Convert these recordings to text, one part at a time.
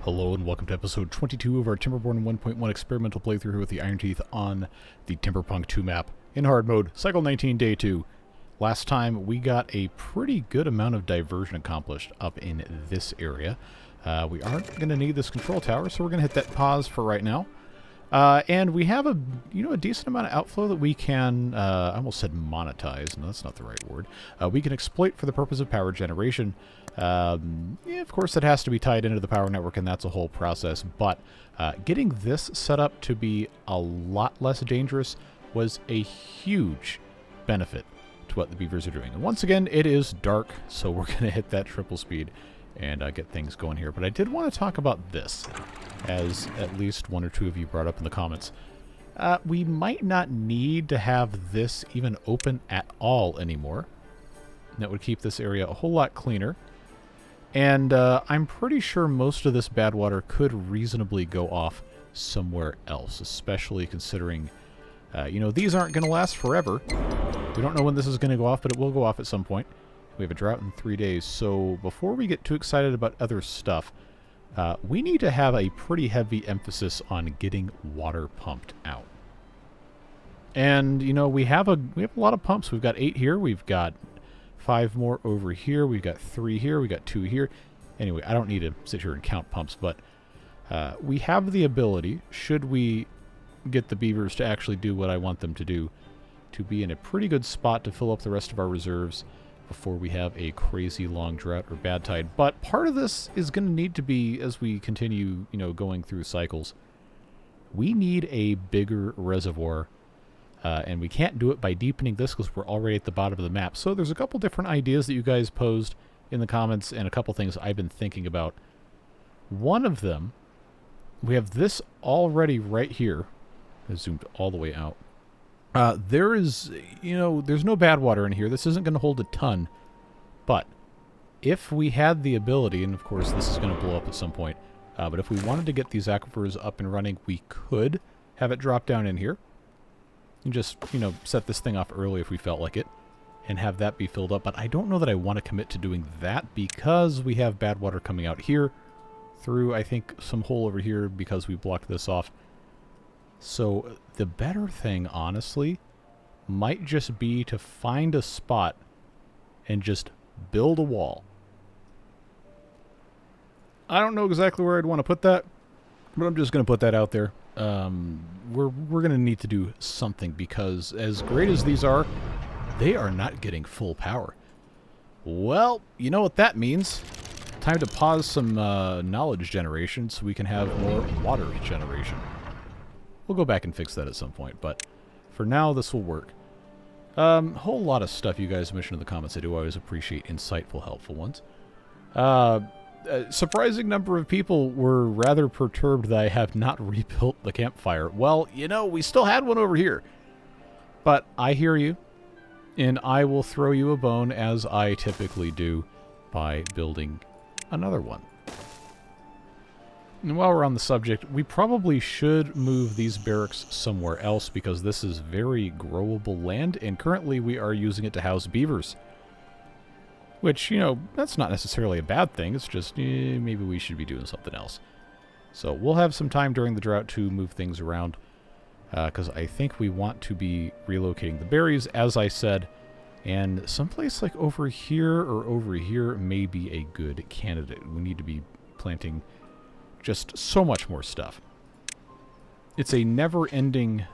Hello and welcome to episode 22 of our Timberborn 1.1 experimental playthrough here with the Iron Teeth on the Timberpunk 2 map in hard mode, cycle 19, day 2. Last time we got a pretty good amount of diversion accomplished up in this area. We aren't going to need this control tower, so we're going to hit that pause for right now. And we have a decent amount of outflow that we can, I almost said monetize. No, that's not the right word. We can exploit for the purpose of power generation. Yeah, of course, it has to be tied into the power network, and that's a whole process. But getting this set up to be a lot less dangerous was a huge benefit to what the beavers are doing. And once again, it is dark, so we're going to hit that triple speed and get things going here. But I did want to talk about this, as at least one or two of you brought up in the comments. We might not need to have this even open at all anymore. That would keep this area a whole lot cleaner. And I'm pretty sure most of this bad water could reasonably go off somewhere else, especially considering, these aren't going to last forever. We don't know when this is going to go off, but it will go off at some point. We have a drought in 3 days, so before we get too excited about other stuff, we need to have a pretty heavy emphasis on getting water pumped out. And, we have a lot of pumps. We've got 8 here. We've got 5 more over here. We've got 3 here. We got 2 here. Anyway, I don't need to sit here and count pumps, but we have the ability, should we get the beavers to actually do what I want them to do, to be in a pretty good spot to fill up the rest of our reserves before we have a crazy long drought or bad tide. But part of this is going to need to be, as we continue, going through cycles, we need a bigger reservoir. And we can't do it by deepening this because we're already at the bottom of the map. So there's a couple different ideas that you guys posed in the comments and a couple things I've been thinking about. One of them, we have this already right here. I zoomed all the way out. There is, there's no bad water in here. This isn't going to hold a ton. But if we had the ability, and of course this is going to blow up at some point, but if we wanted to get these aquifers up and running, we could have it drop down in here. And just, set this thing off early if we felt like it, and have that be filled up. But I don't know that I want to commit to doing that because we have bad water coming out here through, I think, some hole over here because we blocked this off. So the better thing, honestly, might just be to find a spot and just build a wall. I don't know exactly where I'd want to put that, but I'm just going to put that out there. We're going to need to do something because as great as these are, they are not getting full power. Well, you know what that means. Time to pause some knowledge generation so we can have more water generation. We'll go back and fix that at some point, but for now this will work. Whole lot of stuff you guys mentioned in the comments. I do always appreciate insightful, helpful ones. A surprising number of people were rather perturbed that I have not rebuilt the campfire. Well, we still had one over here. But I hear you, and I will throw you a bone, as I typically do, by building another one. And while we're on the subject, we probably should move these barracks somewhere else because this is very growable land, and currently we are using it to house beavers. Which, that's not necessarily a bad thing. It's just, maybe we should be doing something else. So we'll have some time during the drought to move things around. Because I think we want to be relocating the berries, as I said. And someplace like over here or over here may be a good candidate. We need to be planting just so much more stuff. It's a never-ending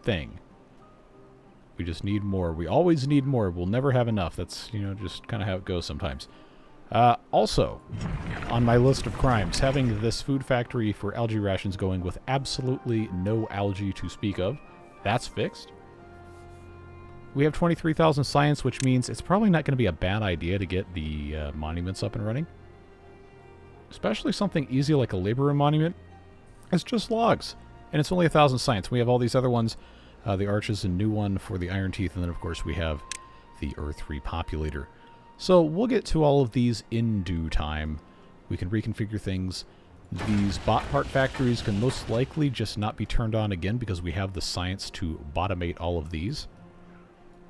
thing. We just need more. We always need more. We'll never have enough. That's, just kind of how it goes sometimes. Also, on my list of crimes, having this food factory for algae rations going with absolutely no algae to speak of. That's fixed. We have 23,000 science, which means it's probably not going to be a bad idea to get the monuments up and running. Especially something easy like a laborer monument. It's just logs. And it's only 1,000 science. We have all these other ones. The arch is a new one for the Iron Teeth, and then, of course, we have the Earth Repopulator. So we'll get to all of these in due time. We can reconfigure things. These bot part factories can most likely just not be turned on again because we have the science to bottomate all of these.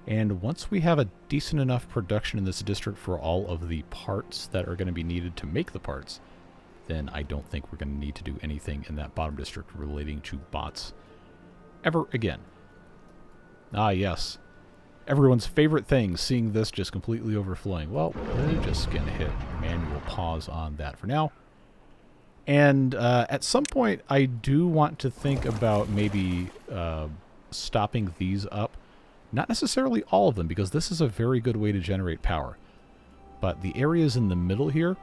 And once we have a decent enough production in this district for all of the parts that are going to be needed to make the parts, then I don't think we're going to need to do anything in that bottom district relating to bots ever again. Ah, yes. Everyone's favorite thing, seeing this just completely overflowing. Well, we're just going to hit manual pause on that for now. And at some point, I do want to think about maybe stopping these up. Not necessarily all of them, because this is a very good way to generate power. But the areas in the middle here,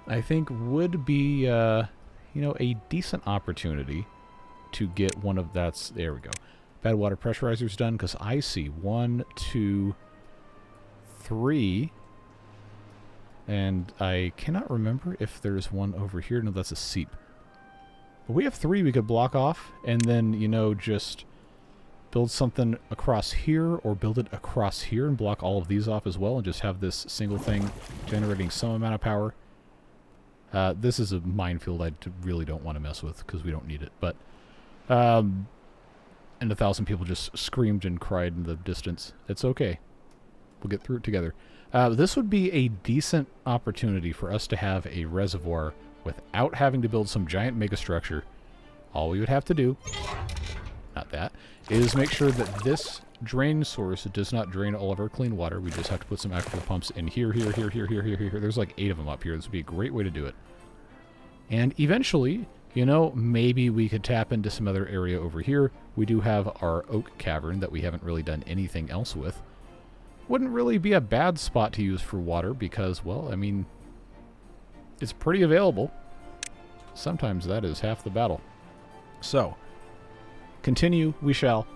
I think would be, you know, a decent opportunity to get one of that's... There we go. Bad water pressurizer's done, because I see 1, 2, 3... And I cannot remember if there's one over here. No, that's a seep. But we have 3 we could block off, and then, you know, just build something across here, or build it across here and block all of these off as well, and just have this single thing generating some amount of power. This is a minefield I really don't want to mess with, because we don't need it. But, and 1,000 people just screamed and cried in the distance. It's okay. We'll get through it together. This would be a decent opportunity for us to have a reservoir without having to build some giant megastructure. All we would have to do, not that, is make sure that this drain source does not drain all of our clean water. We just have to put some actual pumps in here, here, here, here, here, here, here. There's like 8 of them up here. This would be a great way to do it. And eventually, you know, maybe we could tap into some other area over here. We do have our oak cavern that we haven't really done anything else with. Wouldn't really be a bad spot to use for water because, well, I mean, it's pretty available. Sometimes that is half the battle. So, continue, we shall.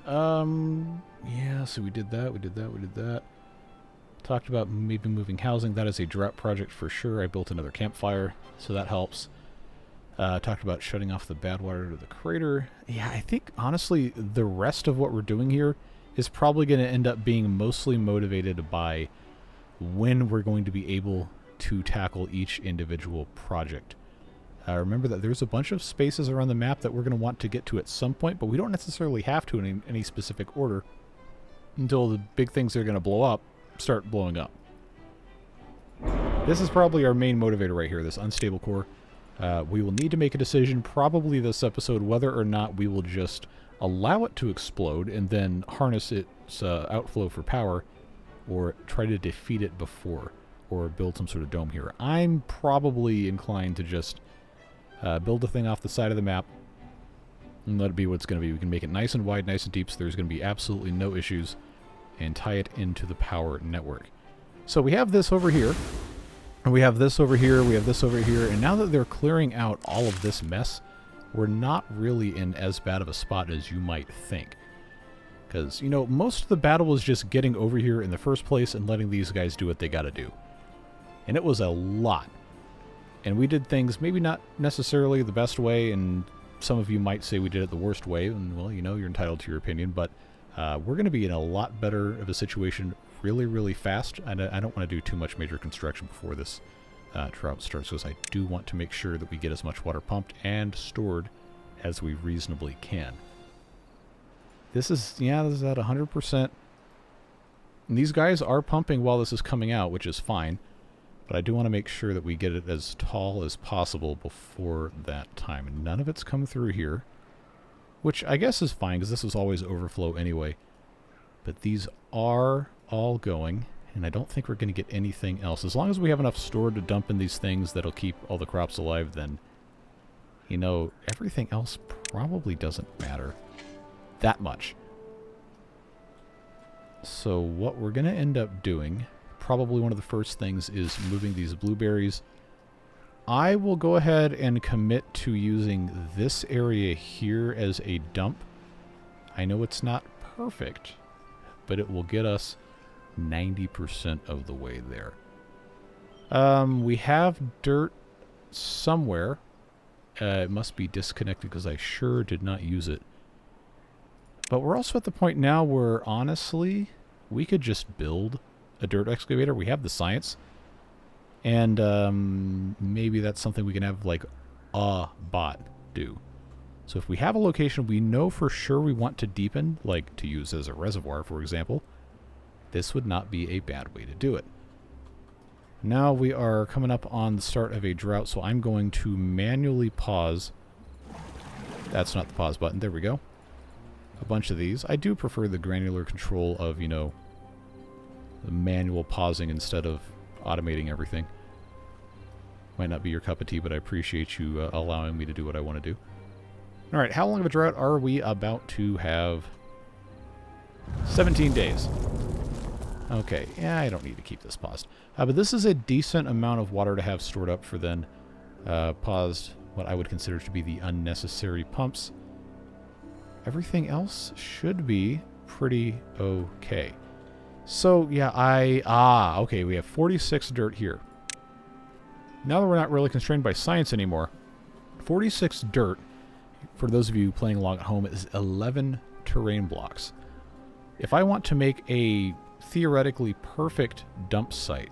Yeah, so we did that, we did that, we did that. Talked about maybe moving housing. That is a drought project for sure. I built another campfire, so that helps. Talked about shutting off the bad water to the crater. Yeah, I think, honestly, the rest of what we're doing here is probably going to end up being mostly motivated by when we're going to be able to tackle each individual project. Remember that there's a bunch of spaces around the map that we're going to want to get to at some point, but we don't necessarily have to in any specific order until the big things that are going to blow up start blowing up. This is probably our main motivator right here, this unstable core. We will need to make a decision probably this episode whether or not we will just allow it to explode and then harness its outflow for power, or try to defeat it before, or build some sort of dome here. I'm probably inclined to just build a thing off the side of the map and let it be what it's going to be. We can make it nice and wide, nice and deep, so there's going to be absolutely no issues, and tie it into the power network. So we have this over here, and we have this over here, we have this over here, and now that they're clearing out all of this mess, we're not really in as bad of a spot as you might think. Because, you know, most of the battle was just getting over here in the first place and letting these guys do what they gotta do. And it was a lot. And we did things maybe not necessarily the best way, and some of you might say we did it the worst way, and, well, you know, you're entitled to your opinion, but we're going to be in a lot better of a situation really, really fast. And I don't want to do too much major construction before this drought starts, because I do want to make sure that we get as much water pumped and stored as we reasonably can. This is, yeah, this is at 100%. And these guys are pumping while this is coming out, which is fine. But I do want to make sure that we get it as tall as possible before that time. And none of it's come through here, which I guess is fine, because this is always overflow anyway. But these are all going, and I don't think we're going to get anything else. As long as we have enough stored to dump in these things that'll keep all the crops alive, then, you know, everything else probably doesn't matter that much. So what we're going to end up doing, probably one of the first things, is moving these blueberries. I will go ahead and commit to using this area here as a dump. I know it's not perfect, but it will get us 90% of the way there. We have dirt somewhere. It must be disconnected because I sure did not use it. But we're also at the point now where, honestly, we could just build a dirt excavator. We have the science. And maybe that's something we can have, like, a bot do. So if we have a location we know for sure we want to deepen, like to use as a reservoir, for example, this would not be a bad way to do it. Now we are coming up on the start of a drought, so I'm going to manually pause. That's not the pause button. There we go. A bunch of these. I do prefer the granular control of, you know, the manual pausing instead of automating everything. Might not be your cup of tea, but I appreciate you allowing me to do what I want to do. Alright, how long of a drought are we about to have? 17 days. Okay, yeah, I don't need to keep this paused. But this is a decent amount of water to have stored up for then paused what I would consider to be the unnecessary pumps. Everything else should be pretty okay. So, yeah, okay, we have 46 dirt here. Now that we're not really constrained by science anymore, 46 dirt, for those of you playing along at home, is 11 terrain blocks. If I want to make a theoretically perfect dump site,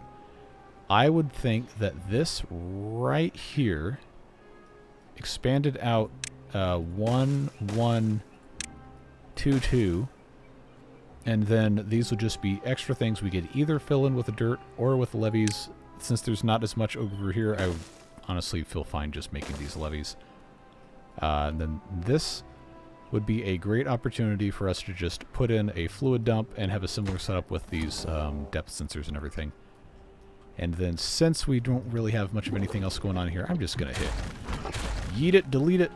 I would think that this right here, expanded out 1, 1, 2, 2, and then these would just be extra things we could either fill in with the dirt or with levees. Since there's not as much over here, I would honestly feel fine just making these levees. And then this would be a great opportunity for us to just put in a fluid dump and have a similar setup with these depth sensors and everything. And then since we don't really have much of anything else going on here, I'm just going to hit yeet it, delete it,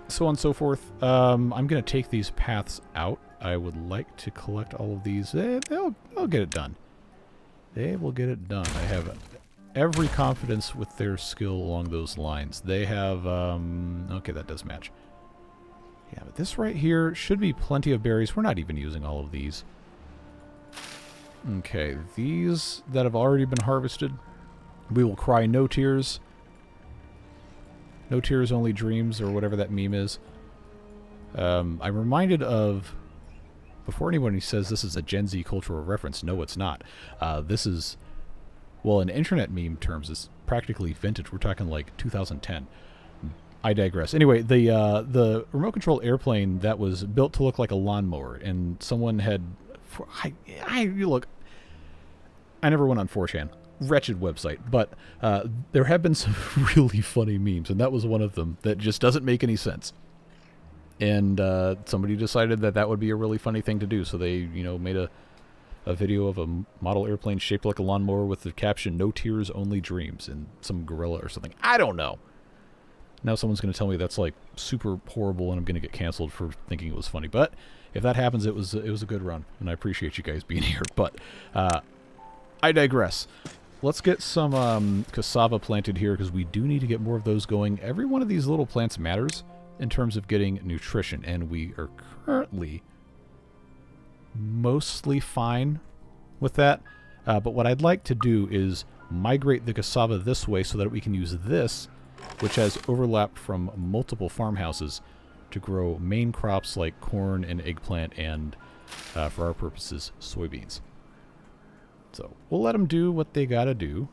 so on and so forth. I'm going to take these paths out. I would like to collect all of these. They'll get it done. They will get it done. I have every confidence with their skill along those lines. They have, okay, that does match. Yeah, but this right here should be plenty of berries. We're not even using all of these. Okay, these that have already been harvested, we will cry no tears. No tears, only dreams, or whatever that meme is. I'm reminded of, before anybody says this is a Gen Z cultural reference, no, it's not. This is, well, in internet meme terms, it's practically vintage. We're talking like 2010. I digress. Anyway, the remote control airplane that was built to look like a lawnmower, and someone had, look, I never went on 4chan. Wretched website, but there have been some really funny memes, and that was one of them that just doesn't make any sense. And somebody decided that that would be a really funny thing to do, so they, you know, made a video of a model airplane shaped like a lawnmower with the caption, "No tears, only dreams," and some gorilla or something. I don't know. Now someone's going to tell me that's like super horrible and I'm going to get canceled for thinking it was funny. But if that happens, it was a good run, and I appreciate you guys being here. But I digress. Let's get some cassava planted here, because we do need to get more of those going. Every one of these little plants matters in terms of getting nutrition, and we are currently mostly fine with that. But what I'd like to do is migrate the cassava this way so that we can use this, which has overlap from multiple farmhouses, to grow main crops like corn and eggplant and, for our purposes, soybeans. So we'll let them do what they gotta do.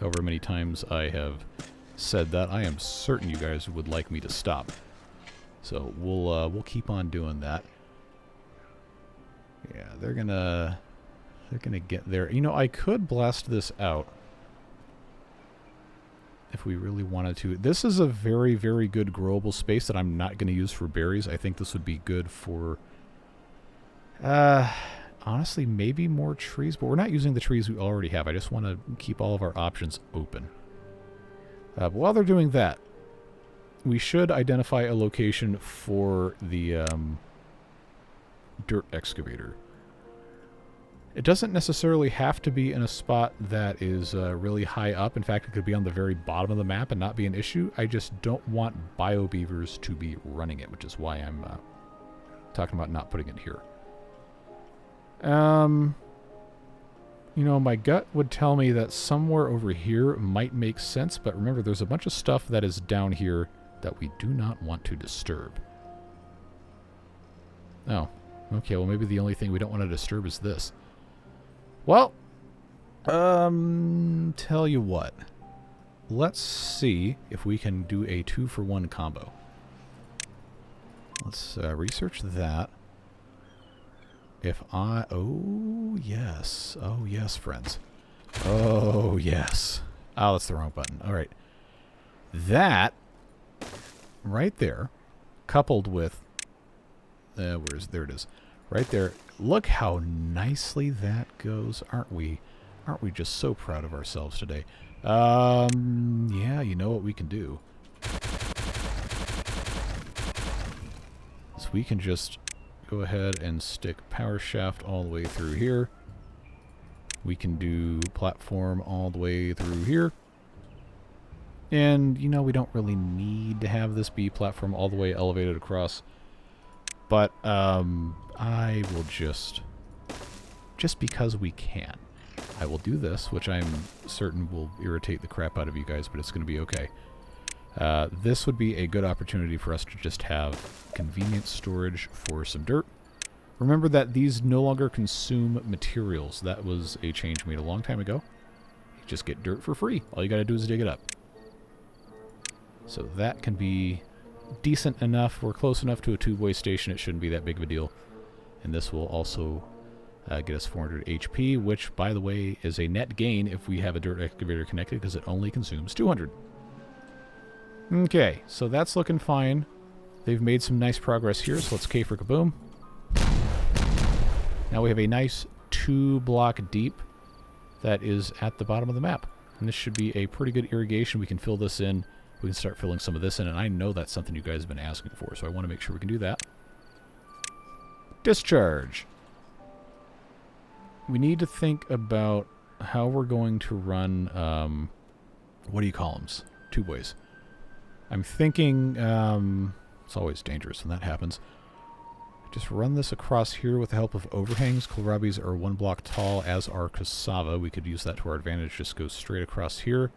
However many times I have said that, I am certain you guys would like me to stop. So we'll keep on doing that. Yeah, they're gonna get there. You know, I could blast this out if we really wanted to. This is a very, very good growable space that I'm not going to use for berries. I think this would be good for, honestly, maybe more trees, but we're not using the trees we already have. I just want to keep all of our options open. But while they're doing that, we should identify a location for the dirt excavator. It doesn't necessarily have to be in a spot that is really high up. In fact, it could be on the very bottom of the map and not be an issue. I just don't want biobeavers to be running it, which is why I'm talking about not putting it here. You know, my gut would tell me that somewhere over here might make sense, but remember, there's a bunch of stuff that is down here that we do not want to disturb. Oh, okay, well maybe the only thing we don't want to disturb is this. Well, tell you what. Let's see if we can do a 2-for-1 combo. Let's research that. Oh yes, friends. Oh, yes. Oh, that's the wrong button. All right. That right there, coupled with... there it is. Right there. Look how nicely that goes. Aren't we just so proud of ourselves today? Yeah, you know what we can do. So we can just go ahead and stick power shaft all the way through here. We can do platform all the way through here. And, you know, we don't really need to have this be platform all the way elevated across. But, I will just because we can, I will do this, which I'm certain will irritate the crap out of you guys, but it's going to be okay. This would be a good opportunity for us to just have convenient storage for some dirt. Remember that these no longer consume materials. That was a change made a long time ago. You just get dirt for free. All you got to do is dig it up. So that can be decent enough. We're close enough to a tubeway station. It shouldn't be that big of a deal. And this will also get us 400 HP, which, by the way, is a net gain if we have a dirt excavator connected, because it only consumes 200. Okay, so that's looking fine. They've made some nice progress here, so let's K for kaboom. Now we have a nice 2-block deep that is at the bottom of the map. And this should be a pretty good irrigation. We can fill this in. We can start filling some of this in, and I know that's something you guys have been asking for, so I want to make sure we can do that. Discharge. We need to think about how we're going to run, what do you call them? Tubeways. I'm thinking, it's always dangerous when that happens. Just run this across here with the help of overhangs. Kohlrabies are 1 block tall, as are cassava. We could use that to our advantage. Just go straight across here.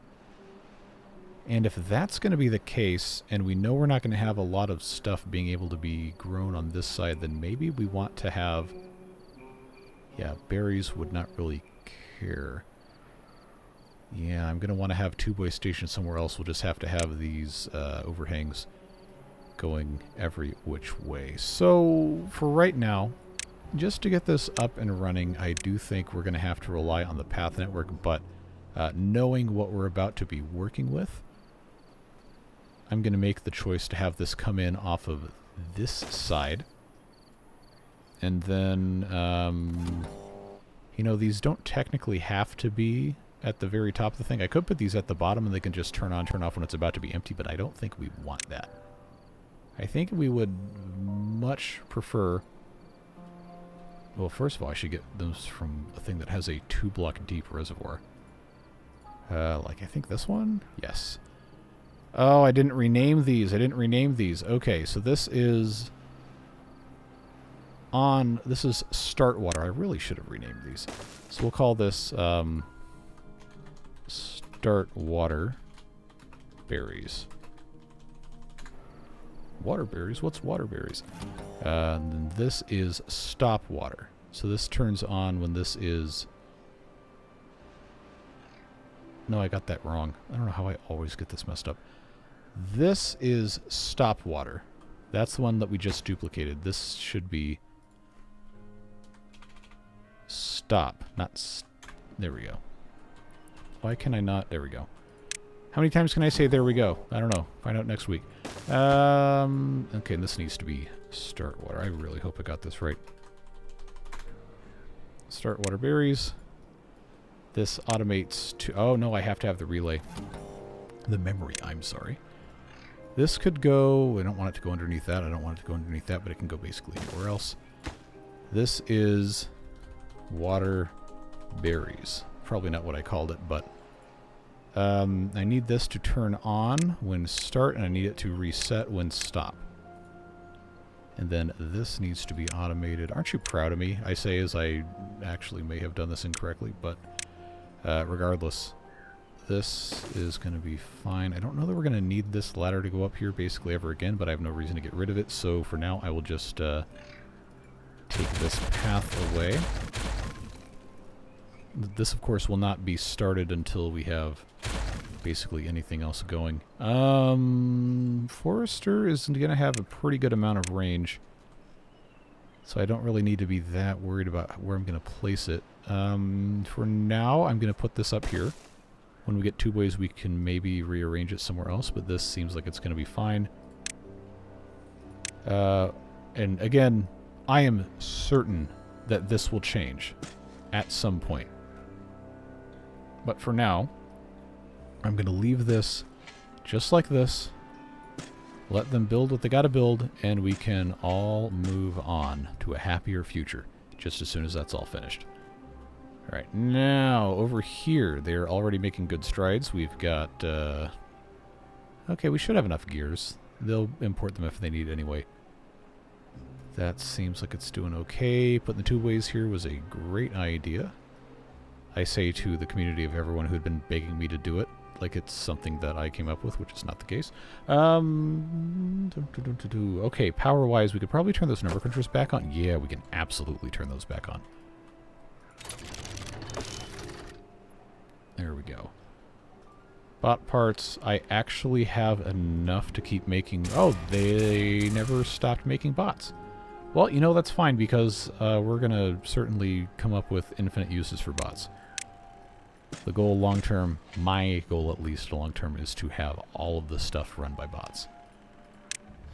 And if that's going to be the case, and we know we're not going to have a lot of stuff being able to be grown on this side, then maybe we want to have... yeah, berries would not really care. Yeah, I'm going to want to have tubeway station somewhere else. We'll just have to have these overhangs going every which way. So, for right now, just to get this up and running, I do think we're going to have to rely on the path network, but knowing what we're about to be working with, I'm going to make the choice to have this come in off of this side. And then, you know, these don't technically have to be at the very top of the thing. I could put these at the bottom and they can just turn on, turn off when it's about to be empty, but I don't think we want that. I think we would much prefer... well, first of all, I should get those from a thing that has a 2-block deep reservoir. Like, I think this one? Yes. Oh, I didn't rename these. Okay, so this is... this is start water. I really should have renamed these. So we'll call this start water berries. Water berries? What's water berries? And then this is stop water. So this turns on when this is... no, I got that wrong. I don't know how I always get this messed up. This is stop water. That's the one that we just duplicated. This should be... stop, not there we go. Why can I not? There we go. How many times can I say there we go? I don't know. Find out next week. Okay, this needs to be start water. I really hope I got this right. Start water berries. This automates to... oh, no, I have to have the relay. The memory, I'm sorry. This could go... I don't want it to go underneath that. I don't want it to go underneath that, but it can go basically anywhere else. This is... water berries. Probably not what I called it, but I need this to turn on when start, and I need it to reset when stop. And then this needs to be automated. Aren't you proud of me? I say as I actually may have done this incorrectly, but regardless, this is going to be fine. I don't know that we're going to need this ladder to go up here basically ever again, but I have no reason to get rid of it, so for now I will just take this path away. This, of course, will not be started until we have basically anything else going. Forester is going to have a pretty good amount of range, so I don't really need to be that worried about where I'm going to place it. For now, I'm going to put this up here. When we get tubeways, we can maybe rearrange it somewhere else, but this seems like it's going to be fine. And again, I am certain that this will change at some point. But for now, I'm going to leave this just like this. Let them build what they got to build, and we can all move on to a happier future just as soon as that's all finished. All right, now over here, they're already making good strides. We've got, okay, we should have enough gears. They'll import them if they need anyway. That seems like it's doing okay. Putting the tubeways here was a great idea. I say to the community of everyone who had been begging me to do it, like it's something that I came up with, which is not the case. Okay, power-wise, we could probably turn those number crunchers back on. Yeah, we can absolutely turn those back on. There we go. Bot parts, I actually have enough to keep making... Oh, they never stopped making bots. Well, you know, that's fine, because we're going to certainly come up with infinite uses for bots. The goal long-term, my goal at least long-term, is to have all of the stuff run by bots.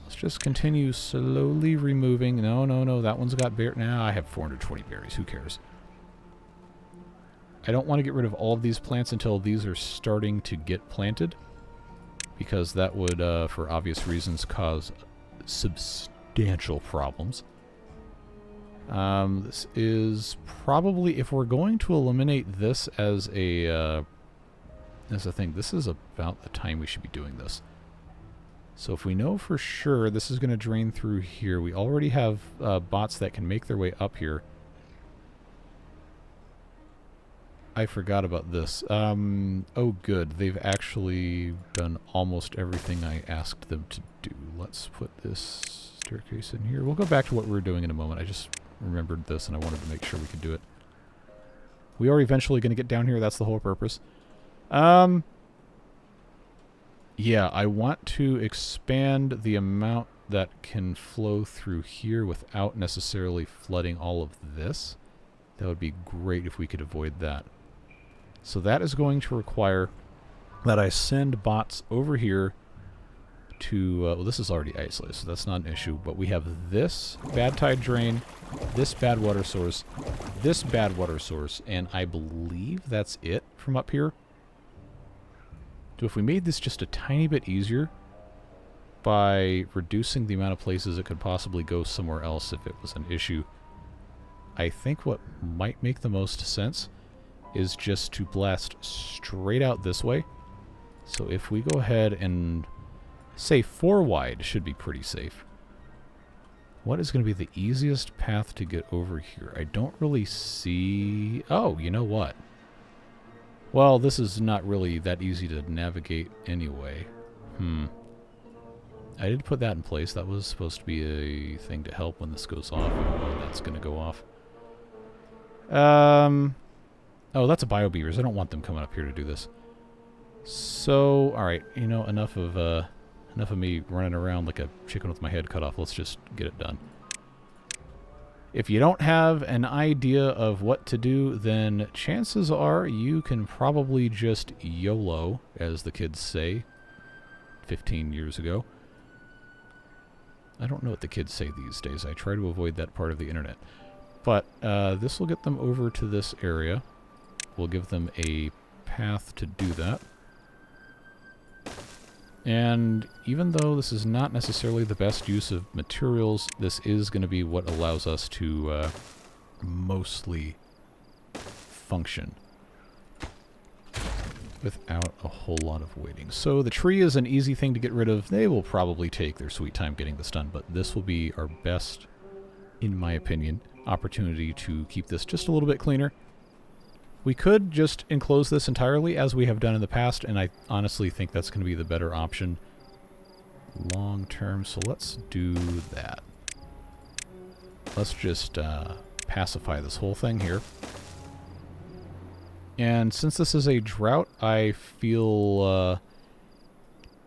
Let's just continue slowly removing... No, that one's got bear... Now I have 420 berries, who cares? I don't want to get rid of all of these plants until these are starting to get planted, because that would, for obvious reasons, cause substantial problems. This is probably, if we're going to eliminate this as a thing, this is about the time we should be doing this. So if we know for sure this is going to drain through here, we already have bots that can make their way up here. I forgot about this. Oh good, they've actually done almost everything I asked them to do. Let's put this staircase in here. We'll go back to what we were doing in a moment. I just remembered this and I wanted to make sure we could do it. We are eventually going to get down here, that's the whole purpose. Yeah, I want to expand the amount that can flow through here without necessarily flooding all of this. That would be great if we could avoid that. So that is going to require that I send bots over here to... well, this is already isolated, so that's not an issue. But we have this bad tide drain, this bad water source, this bad water source, and I believe that's it from up here. So if we made this just a tiny bit easier by reducing the amount of places it could possibly go somewhere else if it was an issue, I think what might make the most sense is just to blast straight out this way. So if we go ahead and say 4 wide should be pretty safe. What is going to be the easiest path to get over here? I don't really see... Oh, you know what? Well, this is not really that easy to navigate anyway. I did put that in place. That was supposed to be a thing to help when this goes off. When that's going to go off. Oh, that's a biobeavers. I don't want them coming up here to do this. So, alright, you know, enough of me running around like a chicken with my head cut off. Let's just get it done. If you don't have an idea of what to do, then chances are you can probably just YOLO, as the kids say 15 years ago. I don't know what the kids say these days. I try to avoid that part of the internet. But this will get them over to this area. We'll give them a path to do that. And even though this is not necessarily the best use of materials, this is going to be what allows us to mostly function without a whole lot of waiting. So the tree is an easy thing to get rid of. They will probably take their sweet time getting this done, but this will be our best, in my opinion, opportunity to keep this just a little bit cleaner. We could just enclose this entirely, as we have done in the past, and I honestly think that's going to be the better option long term, so let's do that. Let's just pacify this whole thing here. And since this is a drought, I feel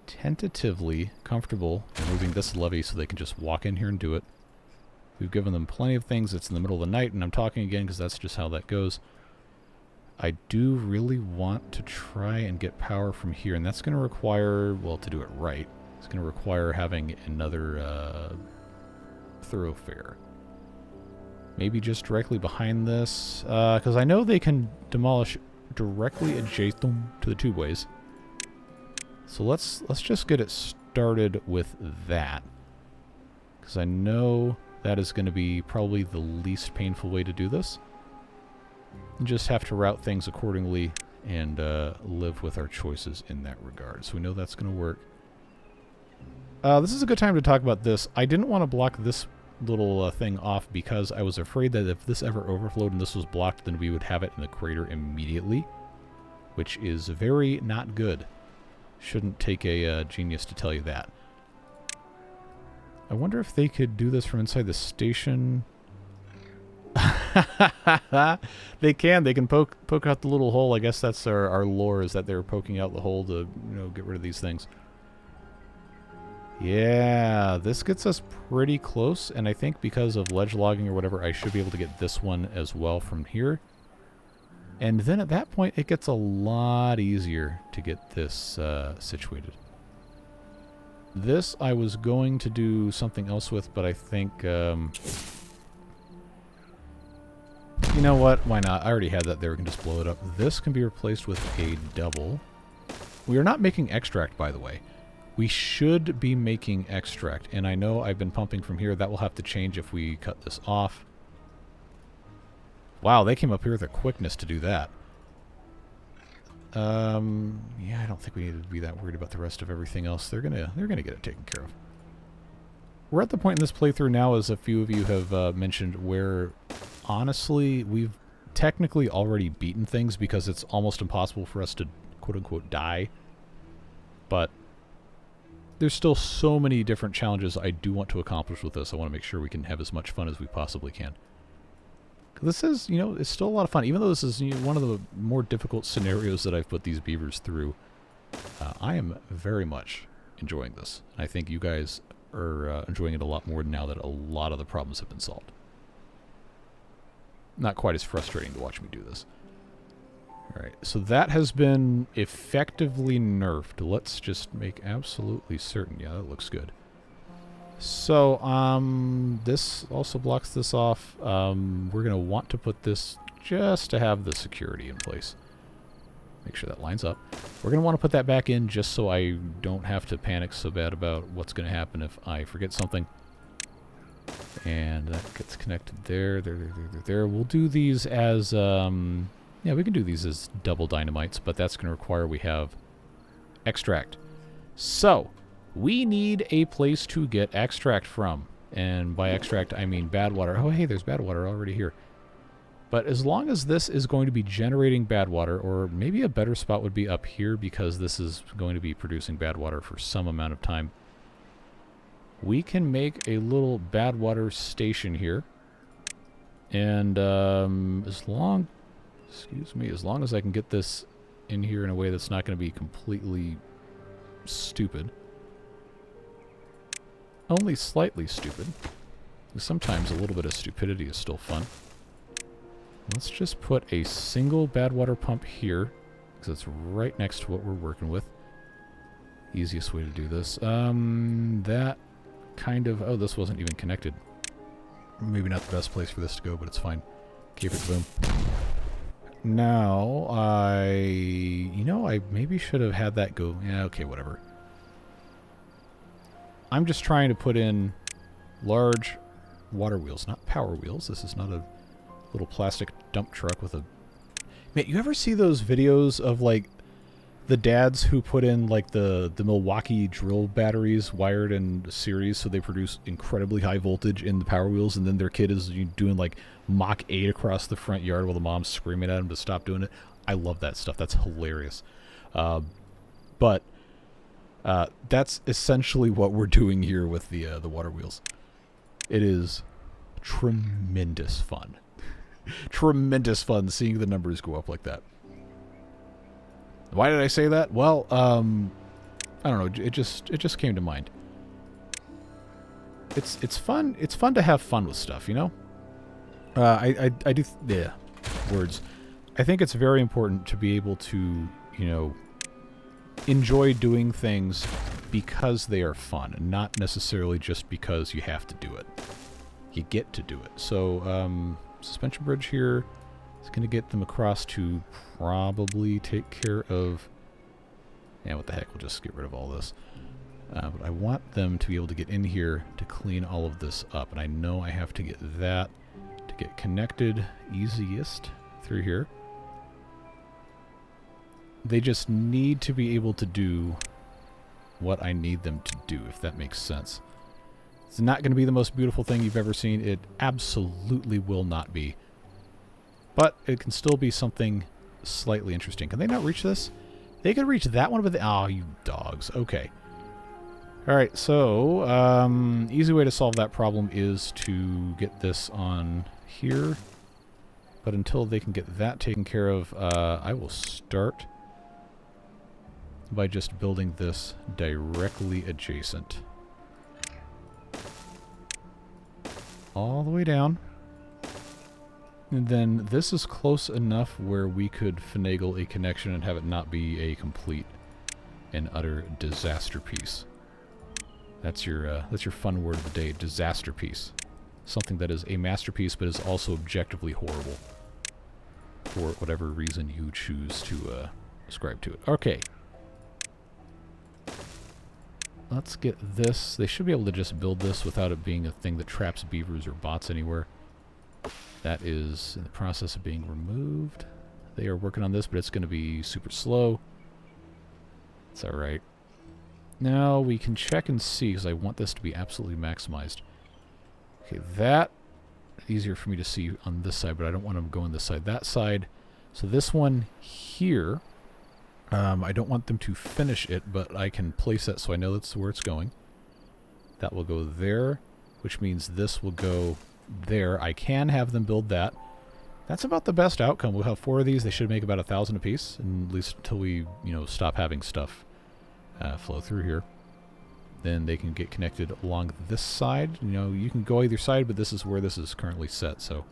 tentatively comfortable removing this levee so they can just walk in here and do it. We've given them plenty of things. It's in the middle of the night, and I'm talking again because that's just how that goes. I do really want to try and get power from here, and that's going to require, well, to do it right, it's going to require having another thoroughfare. Maybe just directly behind this, because I know they can demolish directly adjacent to the tubeways. So let's just get it started with that, because I know that is going to be probably the least painful way to do this. And just have to route things accordingly and live with our choices in that regard. So we know that's going to work. This is a good time to talk about this. I didn't want to block this little thing off because I was afraid that if this ever overflowed and this was blocked, then we would have it in the crater immediately, which is very not good. Shouldn't take a genius to tell you that. I wonder if they could do this from inside the station. They can. They can poke out the little hole. I guess that's our lore, is that they're poking out the hole to, you know, get rid of these things. Yeah, this gets us pretty close, and I think because of ledge logging or whatever, I should be able to get this one as well from here. And then at that point, it gets a lot easier to get this situated. This I was going to do something else with, but I think... you know what? Why not? I already had that there. We can just blow it up. This can be replaced with a double. We are not making extract, by the way. We should be making extract, and I know I've been pumping from here. That will have to change if we cut this off. Wow, they came up here with a quickness to do that. Yeah, I don't think we need to be that worried about the rest of everything else. They're gonna get it taken care of. We're at the point in this playthrough now, as a few of you have mentioned, where honestly we've technically already beaten things because it's almost impossible for us to quote-unquote die. But there's still so many different challenges I do want to accomplish with this. I want to make sure we can have as much fun as we possibly can. This is, you know, it's still a lot of fun. Even though this is, you know, one of the more difficult scenarios that I've put these beavers through, I am very much enjoying this. I think you guys are enjoying it a lot more now that a lot of the problems have been solved. Not quite as frustrating to watch me do this. Alright, so that has been effectively nerfed. Let's just make absolutely certain. Yeah, that looks good. So, this also blocks this off. We're going to want to put this just to have the security in place. Make sure that lines up. We're going to want to put that back in just so I don't have to panic so bad about what's going to happen if I forget something. And that gets connected there. There. We'll do these as, yeah, we can do these as double dynamites, but that's going to require we have extract. So, we need a place to get extract from. And by extract, I mean bad water. Oh, hey, there's bad water already here. But as long as this is going to be generating bad water, or maybe a better spot would be up here because this is going to be producing bad water for some amount of time, we can make a little bad water station here. And as long as I can get this in here in a way that's not going to be completely stupid. Only slightly stupid. Sometimes a little bit of stupidity is still fun. Let's just put a single bad water pump here, because it's right next to what we're working with. Easiest way to do this. That kind of... Oh, this wasn't even connected. Maybe not the best place for this to go, but it's fine. Keep it boom. Now, I maybe should have had that go... Yeah, okay, whatever. I'm just trying to put in large water wheels, not power wheels. This is not a little plastic dump truck with a... Man, you ever see those videos of, like, the dads who put in, like, the Milwaukee drill batteries wired in series so they produce incredibly high voltage in the power wheels, and then their kid is doing, like, Mach 8 across the front yard while the mom's screaming at him to stop doing it? I love that stuff. That's hilarious. But that's essentially what we're doing here with the water wheels. It is tremendous fun. Tremendous fun seeing the numbers go up like that. Why did I say that? Well, I don't know. It just came to mind. it's fun. It's fun to have fun with stuff, you know. I do. Yeah, words. I think it's very important to be able to, you know, enjoy doing things because they are fun, and not necessarily just because you have to do it. You get to do it. So, suspension bridge here. It's going to get them across to probably take care of... Yeah, what the heck, we'll just get rid of all this. But I want them to be able to get in here to clean all of this up. And I know I have to get that to get connected easiest through here. They just need to be able to do what I need them to do, if that makes sense. It's not going to be the most beautiful thing you've ever seen. It absolutely will not be. But it can still be something slightly interesting. Can they not reach this? They could reach that one, but oh, you dogs. Okay. Alright, so, easy way to solve that problem is to get this on here. But until they can get that taken care of, I will start by just building this directly adjacent. All the way down. And then this is close enough where we could finagle a connection and have it not be a complete and utter disaster piece. That's your fun word of the day, disaster piece. Something that is a masterpiece but is also objectively horrible. For whatever reason you choose to ascribe to it. Okay. Let's get this. They should be able to just build this without it being a thing that traps beavers or bots anywhere. That is in the process of being removed. They are working on this, but it's going to be super slow. It's alright. Now we can check and see, because I want this to be absolutely maximized. Okay, that easier for me to see on this side, but I don't want them going this side. That side. So this one here, I don't want them to finish it, but I can place that so I know that's where it's going. That will go there, which means this will go there. I can have them build that. That's about the best outcome. We'll have 4 of these. They should make about 1,000 apiece, and at least until we, you know, stop having stuff flow through here. Then they can get connected along this side. You know, you can go either side, but this is where this is currently set, so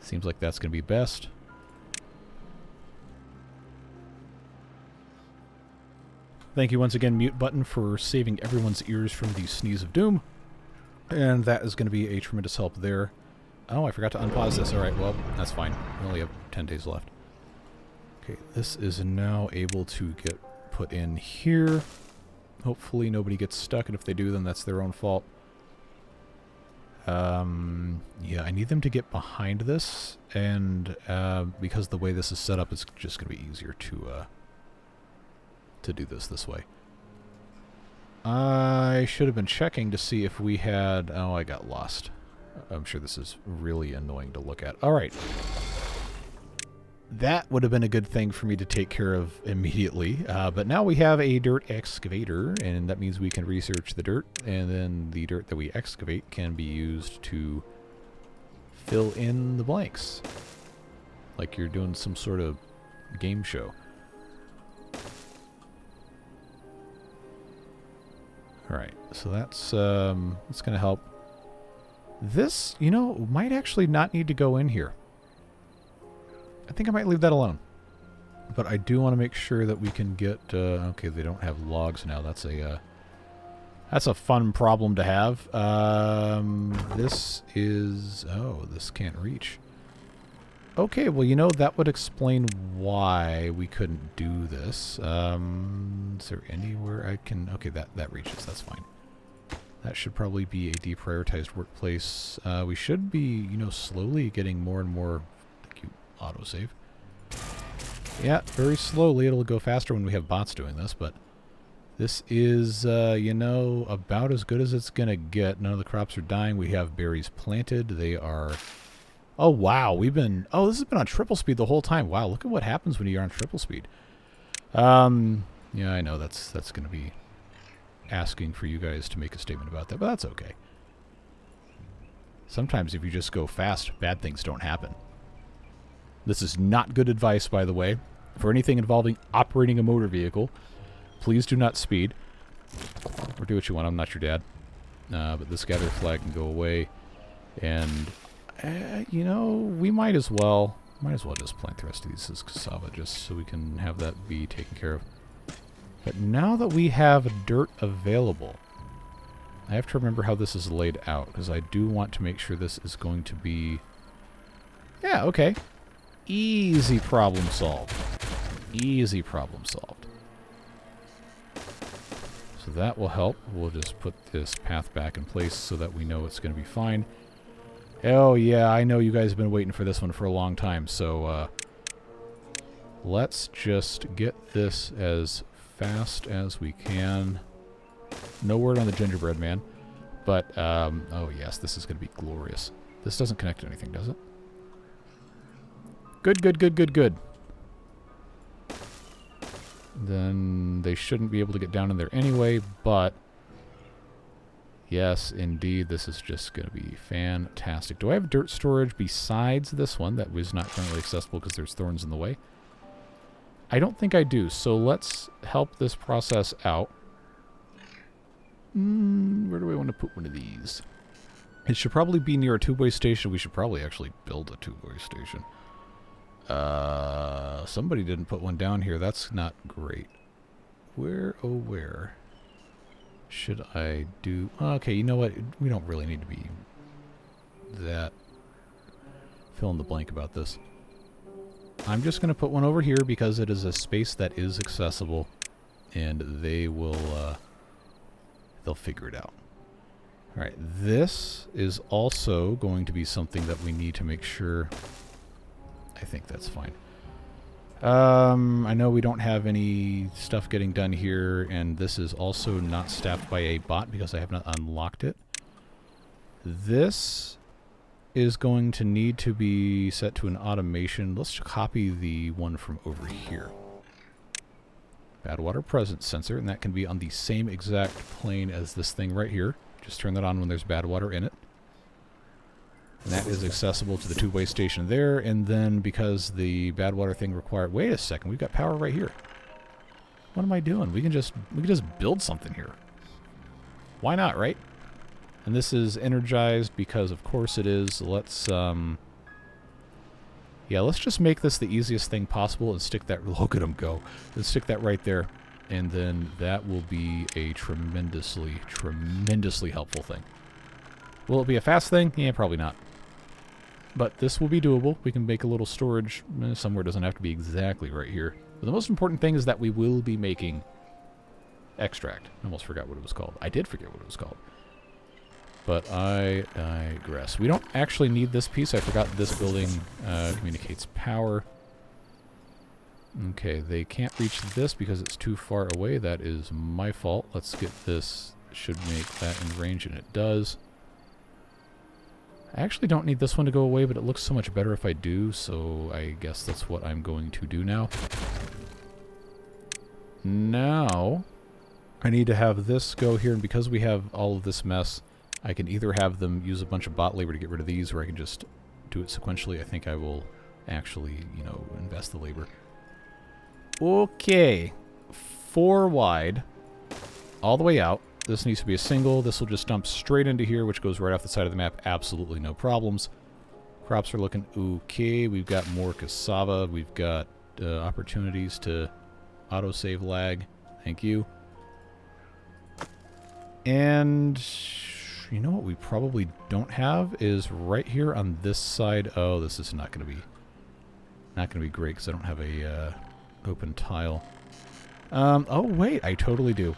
seems like that's going to be best. Thank you once again, mute button, for saving everyone's ears from the sneeze of doom. And that is going to be a tremendous help there. Oh, I forgot to unpause this. Alright, well, that's fine. We only have 10 days left. Okay, this is now able to get put in here. Hopefully nobody gets stuck, and if they do, then that's their own fault. Yeah, I need them to get behind this, and because the way this is set up, it's just going to be easier to do this way. I should have been checking to see if we had... Oh, I got lost. I'm sure this is really annoying to look at. Alright. That would have been a good thing for me to take care of immediately. But now we have a dirt excavator, and that means we can research the dirt, and then the dirt that we excavate can be used to fill in the blanks. Like you're doing some sort of game show. Alright, so that's going to help. This, you know, might actually not need to go in here. I think I might leave that alone. But I do want to make sure that we can get... okay, they don't have logs now. That's a fun problem to have. This is... Oh, this can't reach. Okay, well, you know, that would explain why we couldn't do this. Is there anywhere I can... Okay, that reaches. That's fine. That should probably be a deprioritized workplace. We should be, you know, slowly getting more and more... Thank you, autosave. Yeah, very slowly. It'll go faster when we have bots doing this, but... This is, you know, about as good as it's going to get. None of the crops are dying. We have berries planted. They are... Oh, wow. We've been... Oh, this has been on triple speed the whole time. Wow, look at what happens when you're on triple speed. Yeah, I know that's going to be asking for you guys to make a statement about that, but that's okay. Sometimes if you just go fast, bad things don't happen. This is not good advice, by the way. For anything involving operating a motor vehicle, please do not speed. Or do what you want. I'm not your dad. But this gather flag can go away. And, you know, we might as well just plant the rest of these as cassava just so we can have that be taken care of. But now that we have dirt available, I have to remember how this is laid out, because I do want to make sure this is going to be... Yeah, okay. Easy problem solved. Easy problem solved. So that will help. We'll just put this path back in place so that we know it's going to be fine. Oh yeah, I know you guys have been waiting for this one for a long time, so let's just get this as fast as we can. No word on the gingerbread man, but oh yes, this is going to be glorious. This doesn't connect to anything, does it? Good, good, good, good, good. Then they shouldn't be able to get down in there anyway, but yes, indeed, this is just going to be fantastic. Do I have dirt storage besides this one that was not currently accessible because there's thorns in the way? I don't think I do, so let's help this process out. Where do I want to put one of these? It should probably be near a tubeway station. We should probably actually build a tubeway station. Somebody didn't put one down here. That's not great. Where, oh where should I do... Okay, you know what? We don't really need to be that fill in the blank about this. I'm just going to put one over here because it is a space that is accessible, and they will, they'll figure it out. Alright, this is also going to be something that we need to make sure... I think that's fine. I know we don't have any stuff getting done here, and this is also not staffed by a bot because I have not unlocked it. This is going to need to be set to an automation. Let's copy the one from over here. Bad water presence sensor, and that can be on the same exact plane as this thing right here. Just turn that on when there's bad water in it. And that is accessible to the two-way station there, and then because the bad water thing required... Wait a second, we've got power right here. What am I doing? We can just build something here. Why not, right? And this is energized because of course it is. Let's yeah, let's just make this the easiest thing possible and stick that... Look at him go. Let's stick that right there, and then that will be a tremendously, tremendously helpful thing. Will it be a fast thing? Yeah, probably not. But this will be doable. We can make a little storage somewhere. It doesn't have to be exactly right here. But the most important thing is that we will be making extract. I almost forgot what it was called. I did forget what it was called. But I digress. We don't actually need this piece. I forgot this building communicates power. Okay, they can't reach this because it's too far away. That is my fault. Let's get this. Should make that in range, and it does. I actually don't need this one to go away, but it looks so much better if I do, so I guess that's what I'm going to do now. Now, I need to have this go here, and because we have all of this mess, I can either have them use a bunch of bot labor to get rid of these, or I can just do it sequentially. I think I will actually, you know, invest the labor. Okay. 4 wide, all the way out. This needs to be a single. This will just dump straight into here, which goes right off the side of the map. Absolutely no problems. Crops are looking okay. We've got more cassava. We've got opportunities to autosave lag. Thank you. And you know what we probably don't have is right here on this side. Oh, this is not going to be great because I don't have a open tile. Oh wait, I totally do.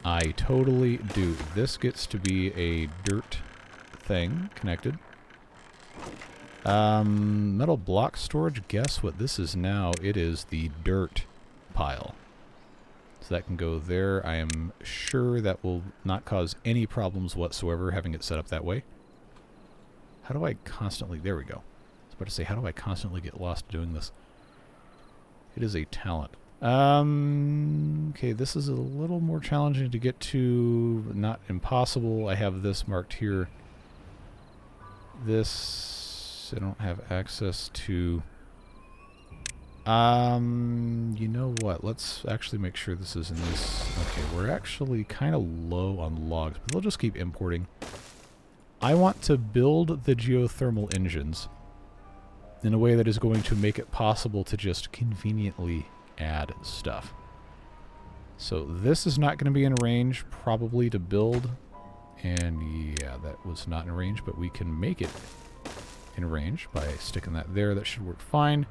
I totally do. This gets to be a dirt thing connected. Metal block storage. Guess what this is now? It is the dirt pile. So that can go there. I am sure that will not cause any problems whatsoever having it set up that way. How do I constantly... There we go. I was about to say, how do I constantly get lost doing this? It is a talent. Okay, this is a little more challenging to get to, not impossible. I have this marked here. This, I don't have access to. You know what? Let's actually make sure this is in this. Okay, we're actually kind of low on logs, but they'll just keep importing. I want to build the geothermal engines in a way that is going to make it possible to just conveniently add stuff. So this is not going to be in range, probably, to build. And yeah, that was not in range, but we can make it in range by sticking that there. That should work fine.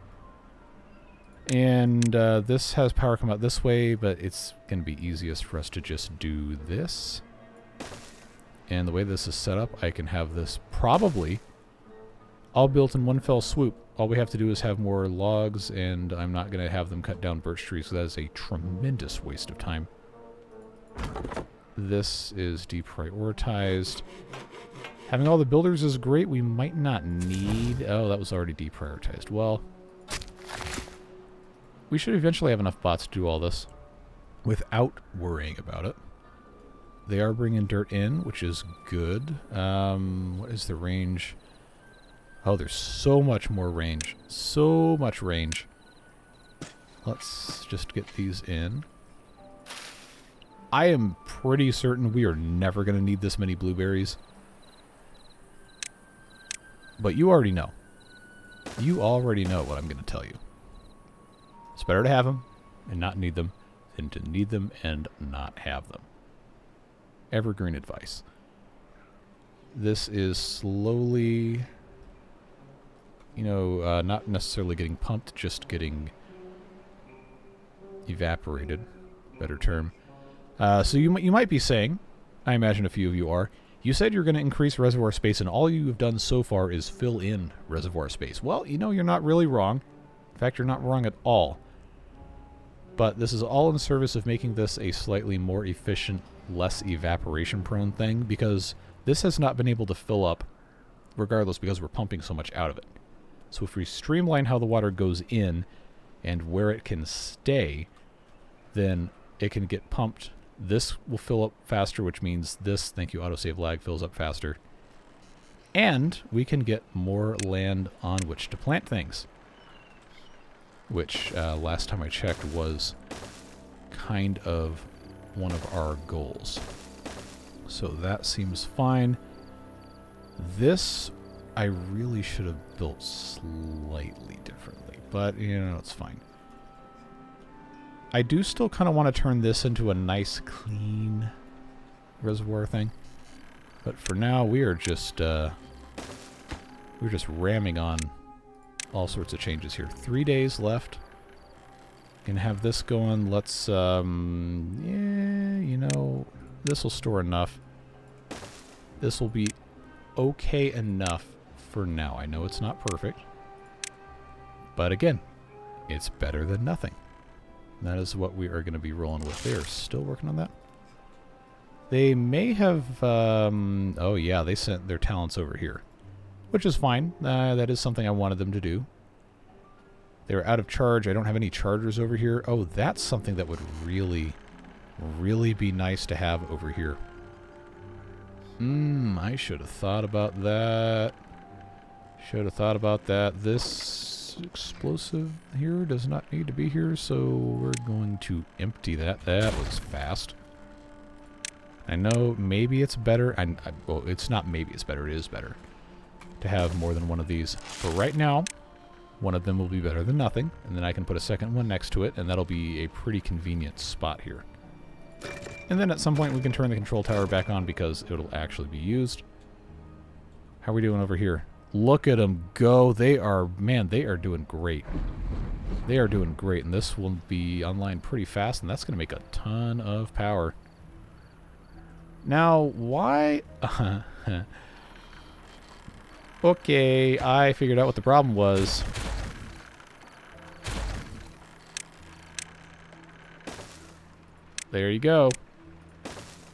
And this has power come out this way, but it's going to be easiest for us to just do this. And the way this is set up, I can have this probably all built in one fell swoop. All we have to do is have more logs, and I'm not going to have them cut down birch trees, so that is a tremendous waste of time. This is deprioritized. Having all the builders is great. We might not need... Oh, that was already deprioritized. Well, we should eventually have enough bots to do all this without worrying about it. They are bringing dirt in, which is good. What is the range? Oh, there's so much more range. So much range. Let's just get these in. I am pretty certain we are never going to need this many blueberries. But you already know. You already know what I'm going to tell you. It's better to have them and not need them than to need them and not have them. Evergreen advice. This is slowly, you know, not necessarily getting pumped, just getting evaporated. Better term. So you might be saying, I imagine a few of you are, you said you're going to increase reservoir space, and all you've done so far is fill in reservoir space. Well, you know, you're not really wrong. In fact, you're not wrong at all. But this is all in service of making this a slightly more efficient, less evaporation-prone thing, because this has not been able to fill up, regardless, because we're pumping so much out of it. So if we streamline how the water goes in and where it can stay, then it can get pumped. This will fill up faster, which means this, thank you autosave lag, fills up faster. And we can get more land on which to plant things. Which, last time I checked, was kind of one of our goals. So that seems fine. This, I really should have built slightly differently, but, you know, it's fine. I do still kind of want to turn this into a nice, clean reservoir thing. But for now, we're just ramming on all sorts of changes here. 3 days left. Can have this going. Let's, yeah, you know, this will store enough. This will be okay enough for now. I know it's not perfect. But again, it's better than nothing. That is what we are going to be rolling with. They are still working on that. They may have, oh yeah, they sent their talents over here. Which is fine. That is something I wanted them to do. They were out of charge. I don't have any chargers over here. Oh, that's something that would really, really be nice to have over here. I should have thought about that. Should have thought about that. This explosive here does not need to be here, so we're going to empty that. That was fast. I know maybe it's better. Well, it's not maybe it's better. It is better to have more than one of these. But right now, one of them will be better than nothing, and then I can put a second one next to it, and that'll be a pretty convenient spot here. And then at some point we can turn the control tower back on because it'll actually be used. How are we doing over here? Look at them go. They are, man, they are doing great. They are doing great, and this will be online pretty fast, and that's going to make a ton of power. Now, why... Okay, I figured out what the problem was. There you go.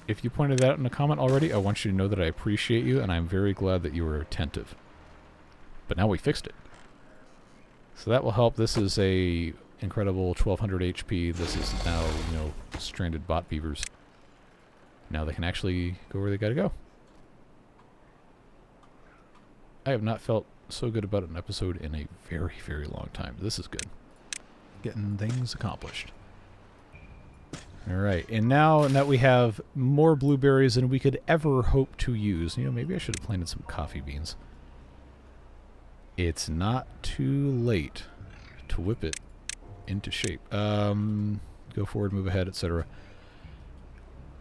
If you pointed that out in a comment already, I want you to know that I appreciate you, and I'm very glad that you were attentive. But now we fixed it. So that will help. This is a incredible 1200 HP. This is now, you know, stranded bot beavers. Now they can actually go where they gotta go. I have not felt so good about an episode in a very, very long time. This is good. Getting things accomplished. Alright, and now that we have more blueberries than we could ever hope to use, you know, maybe I should have planted some coffee beans. It's not too late to whip it into shape. Go forward, move ahead, etc.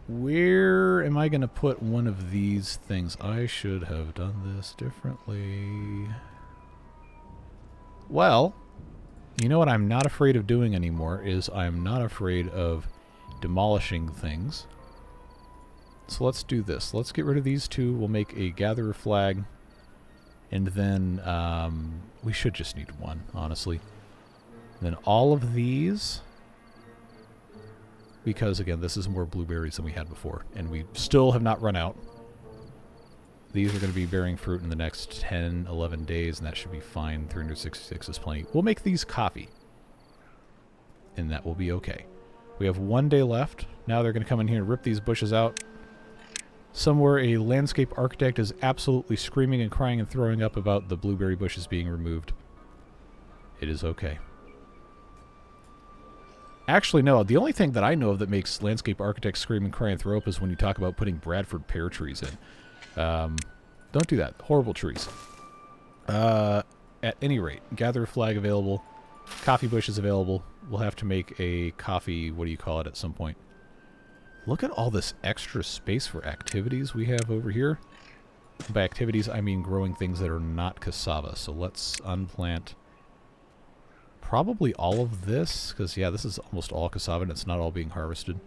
Where am I going to put one of these things? I should have done this differently. Well, you know what I'm not afraid of doing anymore is I'm not afraid of demolishing things. So let's do this. Let's get rid of these two. We'll make a gatherer flag. And then we should just need one, honestly. And then all of these, because again, this is more blueberries than we had before, and we still have not run out. These are going to be bearing fruit in the next 10, 11 days, and that should be fine. 366 is plenty. We'll make these coffee, and that will be okay. We have 1 day left. Now they're going to come in here and rip these bushes out. Somewhere a landscape architect is absolutely screaming and crying and throwing up about the blueberry bushes being removed. It is okay. Actually, no. The only thing that I know of that makes landscape architects scream and cry and throw up is when you talk about putting Bradford pear trees in. Don't do that. Horrible trees. At any rate, gather a flag available. Coffee bushes available. We'll have to make a coffee, what do you call it, at some point. Look at all this extra space for activities we have over here. By activities, I mean growing things that are not cassava. So let's unplant probably all of this, because, yeah, this is almost all cassava and it's not all being harvested.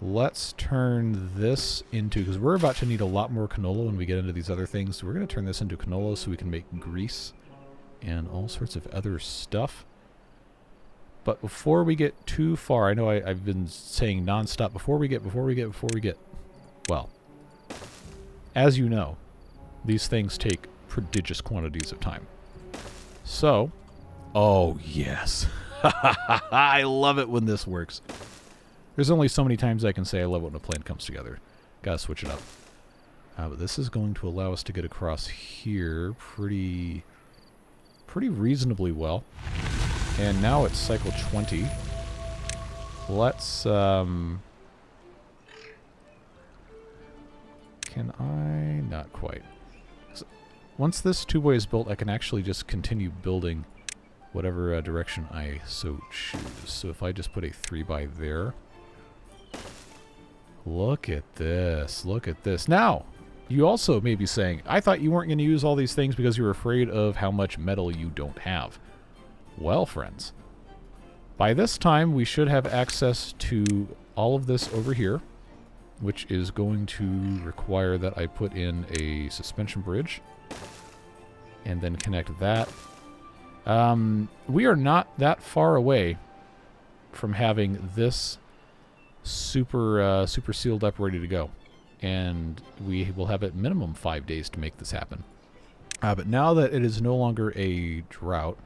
Let's turn this into, because we're about to need a lot more canola when we get into these other things. So we're going to turn this into canola so we can make grease and all sorts of other stuff. But before we get too far, I know I've been saying nonstop, before we get, well, as you know, these things take prodigious quantities of time. So, oh yes, I love it when this works. There's only so many times I can say I love it when a plan comes together. Gotta switch it up. But this is going to allow us to get across here pretty reasonably well. And now it's cycle 20. Let's, can I? Not quite. Once this tubeway is built, I can actually just continue building whatever direction I so choose. So if I just put a 3x there. Look at this. Look at this. Now, you also may be saying, I thought you weren't going to use all these things because you were afraid of how much metal you don't have. Well, friends, by this time we should have access to all of this over here, which is going to require that I put in a suspension bridge and then connect that. We are not that far away from having this super sealed up, ready to go. And we will have at minimum 5 days to make this happen. But now that it is no longer a drought,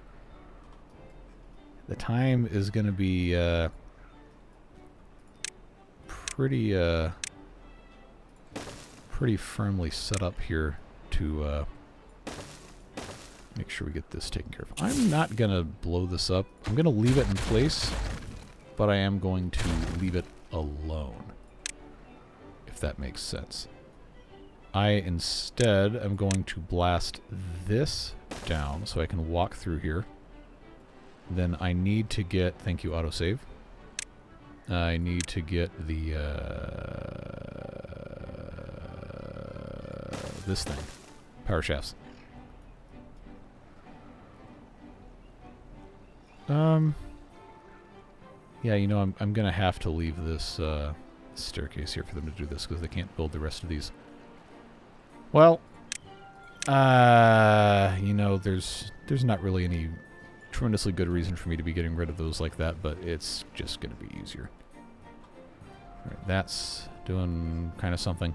the time is going to be pretty firmly set up here to make sure we get this taken care of. I'm not going to blow this up. I'm going to leave it in place, but I am going to leave it alone, if that makes sense. I instead am going to blast this down so I can walk through here. Then I need to get, thank you, autosave. I need to get the, this thing, power shafts. Yeah, you know, I'm going to have to leave this staircase here for them to do this because they can't build the rest of these. Well, you know, there's not really any tremendously good reason for me to be getting rid of those like that, but it's just going to be easier. Alright, that's doing kind of something.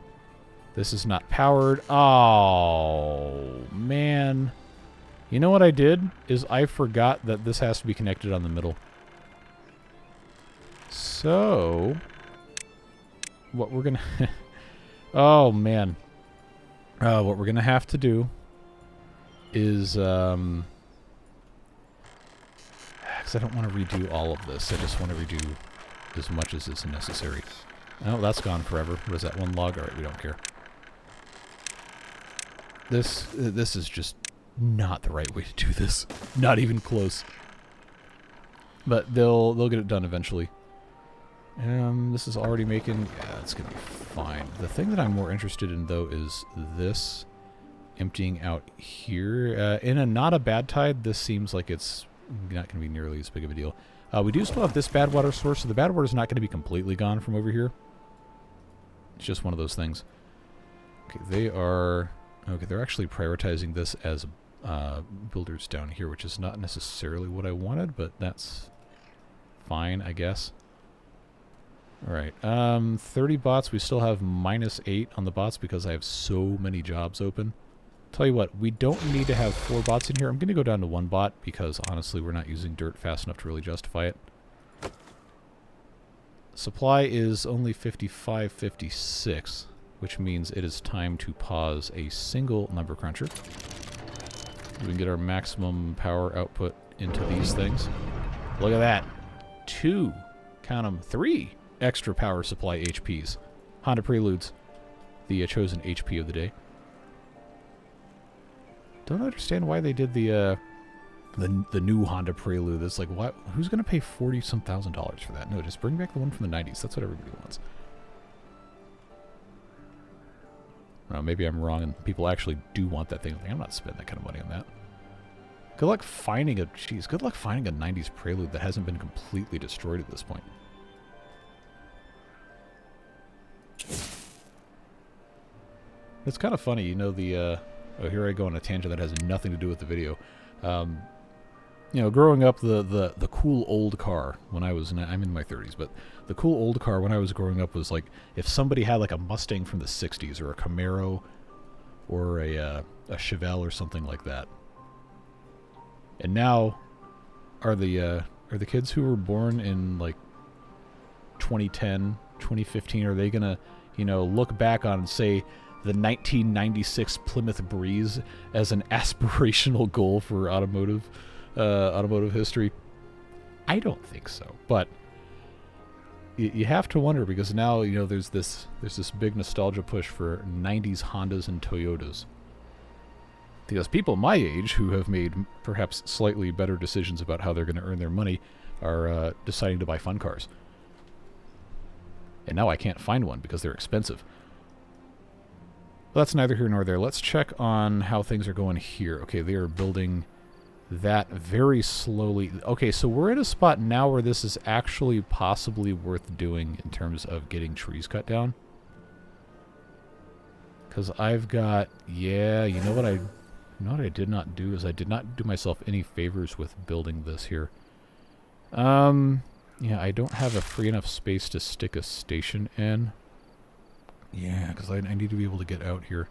This is not powered. Oh, man. You know what I did? Is I forgot that this has to be connected on the middle. So, what we're going to... oh, man. What we're going to have to do is... because I don't want to redo all of this. I just want to redo as much as is necessary. Oh, that's gone forever. What is that, one log? Alright, we don't care. This is just not the right way to do this. Not even close. But they'll get it done eventually. This is already making... Yeah, it's going to be fine. The thing that I'm more interested in, though, is this emptying out here. In a not a bad tide, this seems like it's not going to be nearly as big of a deal. We do still have this bad water source, so the bad water is not going to be completely gone from over here. It's just one of those things. Okay, they are... Okay, they're actually prioritizing this as builders down here, which is not necessarily what I wanted, but that's fine, I guess. Alright, 30 bots. We still have -8 on the bots because I have so many jobs open. Tell you what, we don't need to have 4 bots in here. I'm going to go down to 1 bot because, honestly, we're not using dirt fast enough to really justify it. Supply is only 55, 56, which means it is time to pause a single number cruncher. We can get our maximum power output into these things. Look at that. 2, count them, 3 extra power supply HPs. Honda Preludes, the chosen HP of the day. Don't understand why they did the new Honda Prelude. It's like, what? Who's going to pay $40-some thousand for that? No, just bring back the one from the 90s. That's what everybody wants. Well, maybe I'm wrong and people actually do want that thing. Like, I'm not spending that kind of money on that. Good luck finding a... Jeez, good luck finding a 90s Prelude that hasn't been completely destroyed at this point. It's kind of funny, you know, the... oh, here I go on a tangent that has nothing to do with the video. You know, growing up, the cool old car when I was... I'm in my 30s, but the cool old car when I was growing up was like, if somebody had like a Mustang from the 60s or a Camaro or a Chevelle or something like that. And now, are the kids who were born in like 2010, 2015, are they gonna, you know, look back on and say the 1996 Plymouth Breeze as an aspirational goal for automotive history? I don't think so, but you have to wonder, because now, you know, there's this big nostalgia push for 90s Hondas and Toyotas. Because people my age who have made perhaps slightly better decisions about how they're going to earn their money are deciding to buy fun cars. And now I can't find one because they're expensive. Well, that's neither here nor there. Let's check on how things are going here. Okay, they are building that very slowly. Okay, so we're in a spot now where this is actually possibly worth doing in terms of getting trees cut down. Because I've got... Yeah, you know what I did not do is I did not do myself any favors with building this here. Yeah, I don't have a free enough space to stick a station in. Yeah, because I need to be able to get out here.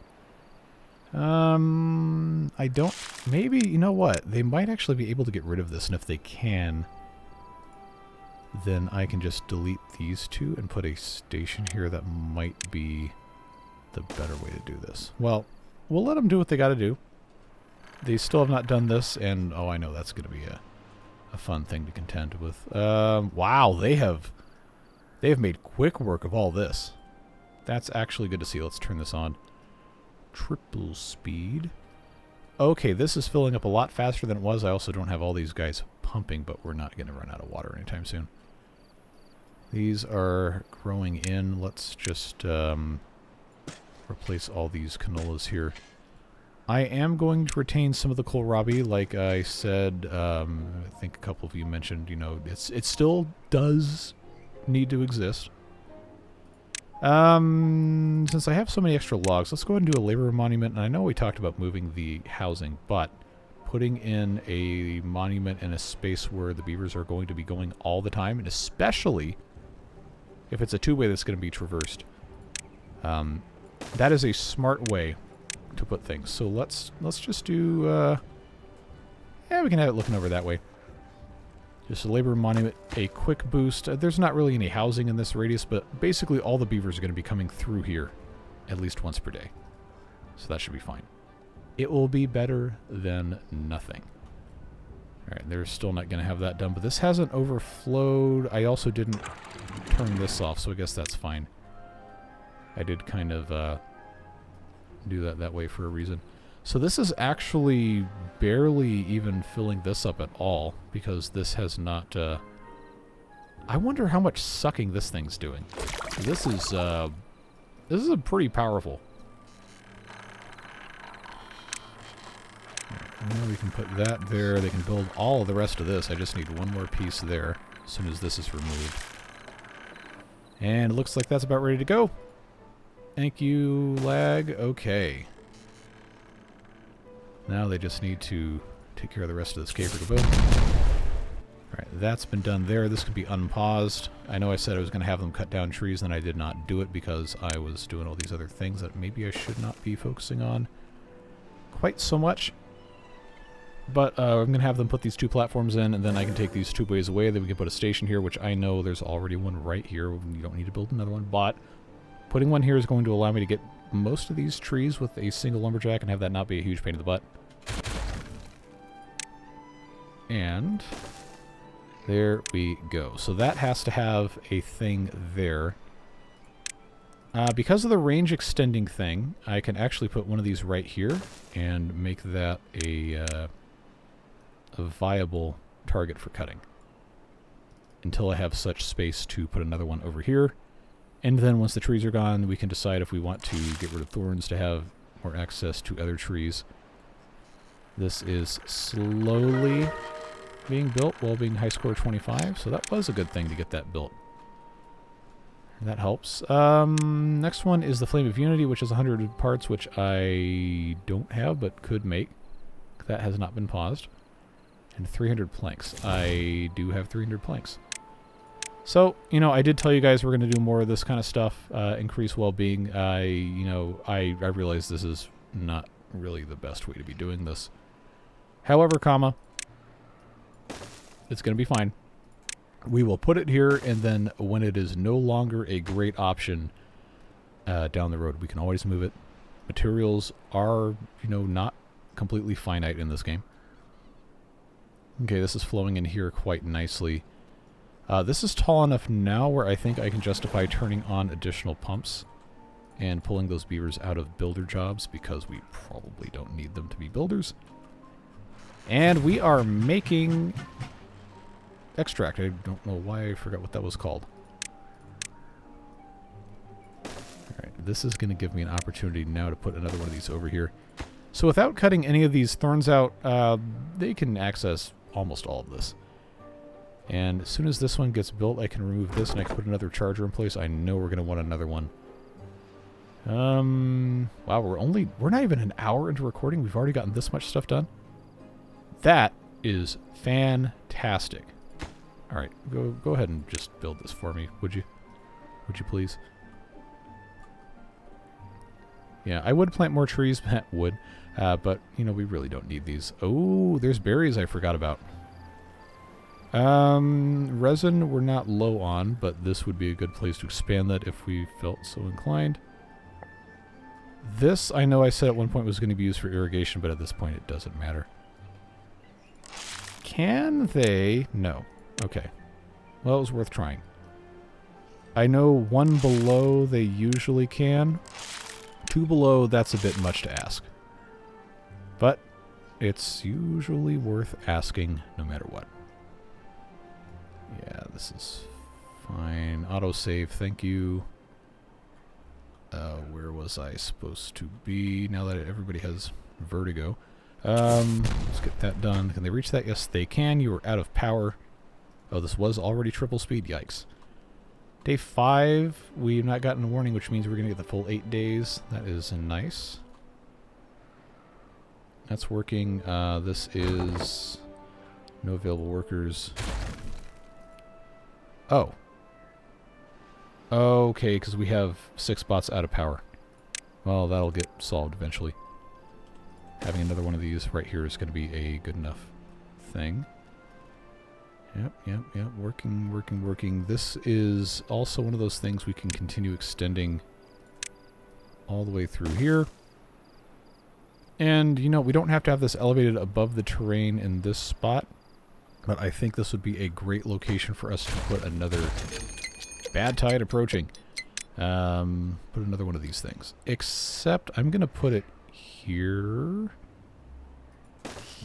I don't... Maybe, you know what? They might actually be able to get rid of this, and if they can, then I can just delete these two and put a station here. That might be the better way to do this. Well, we'll let them do what they got to do. They still have not done this, and oh, I know that's going to be a fun thing to contend with. Wow, they have made quick work of all this. That's actually good to see. Let's turn this on. Triple speed. Okay, this is filling up a lot faster than it was. I also don't have all these guys pumping, but we're not going to run out of water anytime soon. These are growing in. Let's just replace all these canolas here. I am going to retain some of the kohlrabi, like I said. I think a couple of you mentioned, you know, it still does need to exist. Since I have so many extra logs, let's go ahead and do a labor monument. And I know we talked about moving the housing, but putting in a monument in a space where the beavers are going to be going all the time, and especially if it's a two-way that's going to be traversed, that is a smart way to put things. So let's just do, yeah, we can have it looking over that way. Just a labor monument, a quick boost. There's not really any housing in this radius, but basically all the beavers are going to be coming through here at least once per day. So that should be fine. It will be better than nothing. Alright, they're still not going to have that done, but this hasn't overflowed. I also didn't turn this off, so I guess that's fine. I did kind of do that way for a reason. So this is actually barely even filling this up at all, because this has not... I wonder how much sucking this thing's doing. This is a pretty powerful. Now we can put that there. They can build all of the rest of this. I just need one more piece there as soon as this is removed. And it looks like that's about ready to go. Thank you, lag. Okay. Now they just need to take care of the rest of this caper to build. Alright, that's been done there. This could be unpaused. I know I said I was going to have them cut down trees, and I did not do it because I was doing all these other things that maybe I should not be focusing on quite so much. But I'm going to have them put these 2 platforms in, and then I can take these tubeways away. Then we can put a station here, which I know there's already one right here. You don't need to build another one, but putting one here is going to allow me to get most of these trees with a single lumberjack and have that not be a huge pain in the butt. And there we go. So that has to have a thing there. Because of the range extending thing, I can actually put one of these right here and make that a viable target for cutting. Until I have such space to put another one over here. And then once the trees are gone, we can decide if we want to get rid of thorns to have more access to other trees. This is slowly being built while being high score 25, so that was a good thing to get that built. That helps. Next one is the Flame of Unity, which is 100 parts, which I don't have but could make. That has not been paused. And 300 planks. I do have 300 planks. So, you know, I did tell you guys we're going to do more of this kind of stuff, increase well-being. I realize this is not really the best way to be doing this. However, it's going to be fine. We will put it here, and then when it is no longer a great option down the road, we can always move it. Materials are, you know, not completely finite in this game. Okay, this is flowing in here quite nicely. This is tall enough now where I think I can justify turning on additional pumps and pulling those beavers out of builder jobs because we probably don't need them to be builders. And we are making extract. I don't know why I forgot what that was called. Alright, this is going to give me an opportunity now to put another one of these over here. So without cutting any of these thorns out, they can access almost all of this. And as soon as this one gets built, I can remove this and I can put another charger in place. I know we're going to want another one. Wow, we're not even an hour into recording. We've already gotten this much stuff done. That is fantastic. All right, go ahead and just build this for me, would you? Would you please? Yeah, I would plant more trees, but you know, we really don't need these. Oh, there's berries I forgot about. Resin we're not low on, but this would be a good place to expand that if we felt so inclined. This, I know I said at one point was going to be used for irrigation, but at this point it doesn't matter. Can they? No. Okay. Well, it was worth trying. I know one below they usually can. 2 below, that's a bit much to ask. But it's usually worth asking no matter what. Yeah, this is fine. Autosave, thank you. Where was I supposed to be now that everybody has vertigo? Let's get that done. Can they reach that? Yes, they can. You are out of power. Oh, this was already triple speed. Yikes. Day 5, we've not gotten a warning, which means we're going to get the full 8 days. That is nice. That's working. This is no available workers. Oh. Okay, because we have 6 spots out of power. Well, that'll get solved eventually. Having another one of these right here is going to be a good enough thing. Yep. Working. This is also one of those things we can continue extending all the way through here. And, you know, we don't have to have this elevated above the terrain in this spot. But I think this would be a great location for us to put another bad tide approaching. Put another one of these things. Except I'm going to put it here.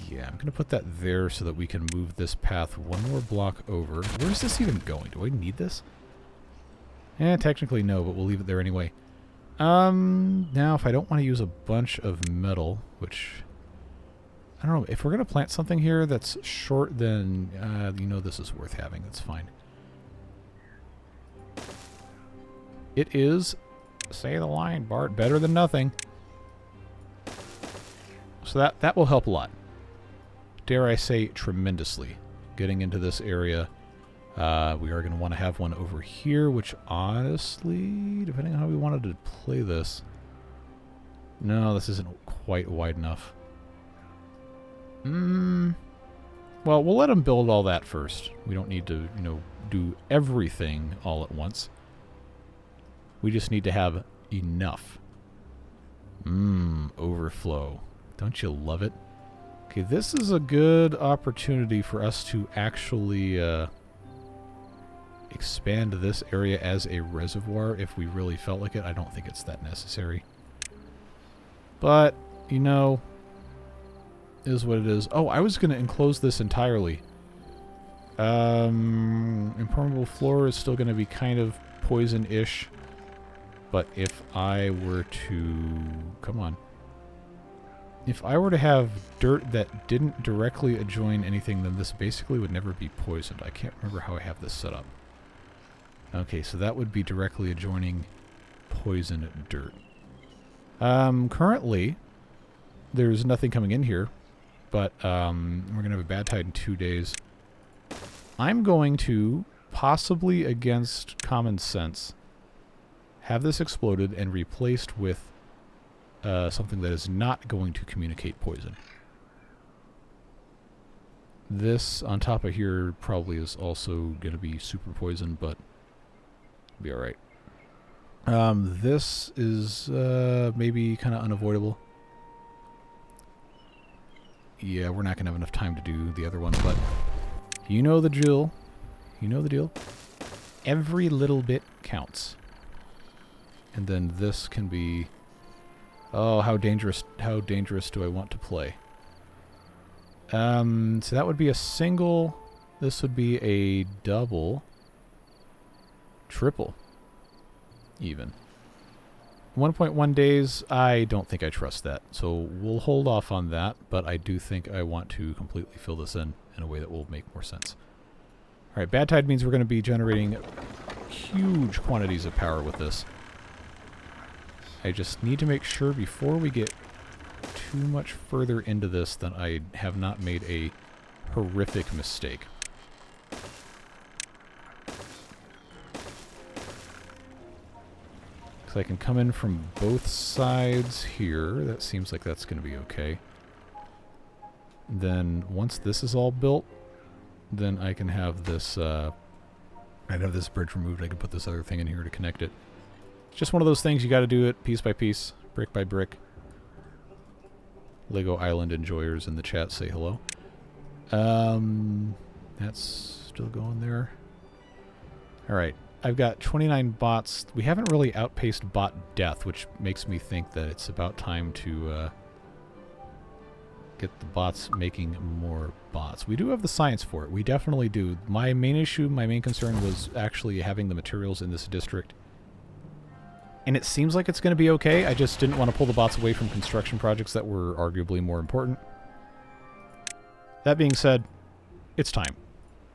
Yeah, I'm going to put that there so that we can move this path one more block over. Where is this even going? Do I need this? Technically no, but we'll leave it there anyway. Now if I don't want to use a bunch of metal, which... I don't know, if we're going to plant something here that's short, then, you know, this is worth having. That's fine. It is, say the line, Bart, better than nothing. So that will help a lot. Dare I say, tremendously. Getting into this area, we are going to want to have one over here, which honestly, depending on how we wanted to play this... No, this isn't quite wide enough. Well, we'll let them build all that first. We don't need to, you know, do everything all at once. We just need to have enough. Overflow. Don't you love it? Okay, this is a good opportunity for us to actually expand this area as a reservoir if we really felt like it. I don't think it's that necessary. But, you know... is what it is. Oh, I was going to enclose this entirely. Impermeable floor is still going to be kind of poison-ish. But if I were to... Come on. If I were to have dirt that didn't directly adjoin anything, then this basically would never be poisoned. I can't remember how I have this set up. Okay, so that would be directly adjoining poison dirt. Currently, there's nothing coming in here. But we're going to have a bad tide in 2 days. I'm going to, possibly against common sense, have this exploded and replaced with something that is not going to communicate poison. This on top of here probably is also going to be super poison, but it'll be alright. This is maybe kind of unavoidable. Yeah, we're not going to have enough time to do the other one, but you know the drill. You know the deal. Every little bit counts. And then this can be... Oh, how dangerous do I want to play? So that would be a single. This would be a double. Triple. Even. 1.1 days, I don't think I trust that. So we'll hold off on that, but I do think I want to completely fill this in a way that will make more sense. Alright, bad tide means we're going to be generating huge quantities of power with this. I just need to make sure before we get too much further into this that I have not made a horrific mistake. So I can come in from both sides here. That seems like that's going to be okay. Then once this is all built, then I can have this I'd have this bridge removed. I can put this other thing in here to connect it. It's just one of those things, you got to do it piece by piece, brick by brick. Lego Island enjoyers in the chat say hello. That's still going there. Alright. I've got 29 bots. We haven't really outpaced bot death, which makes me think that it's about time to get the bots making more bots. We do have the science for it. We definitely do. My main issue, my main concern was actually having the materials in this district. And it seems like it's going to be okay. I just didn't want to pull the bots away from construction projects that were arguably more important. That being said, it's time.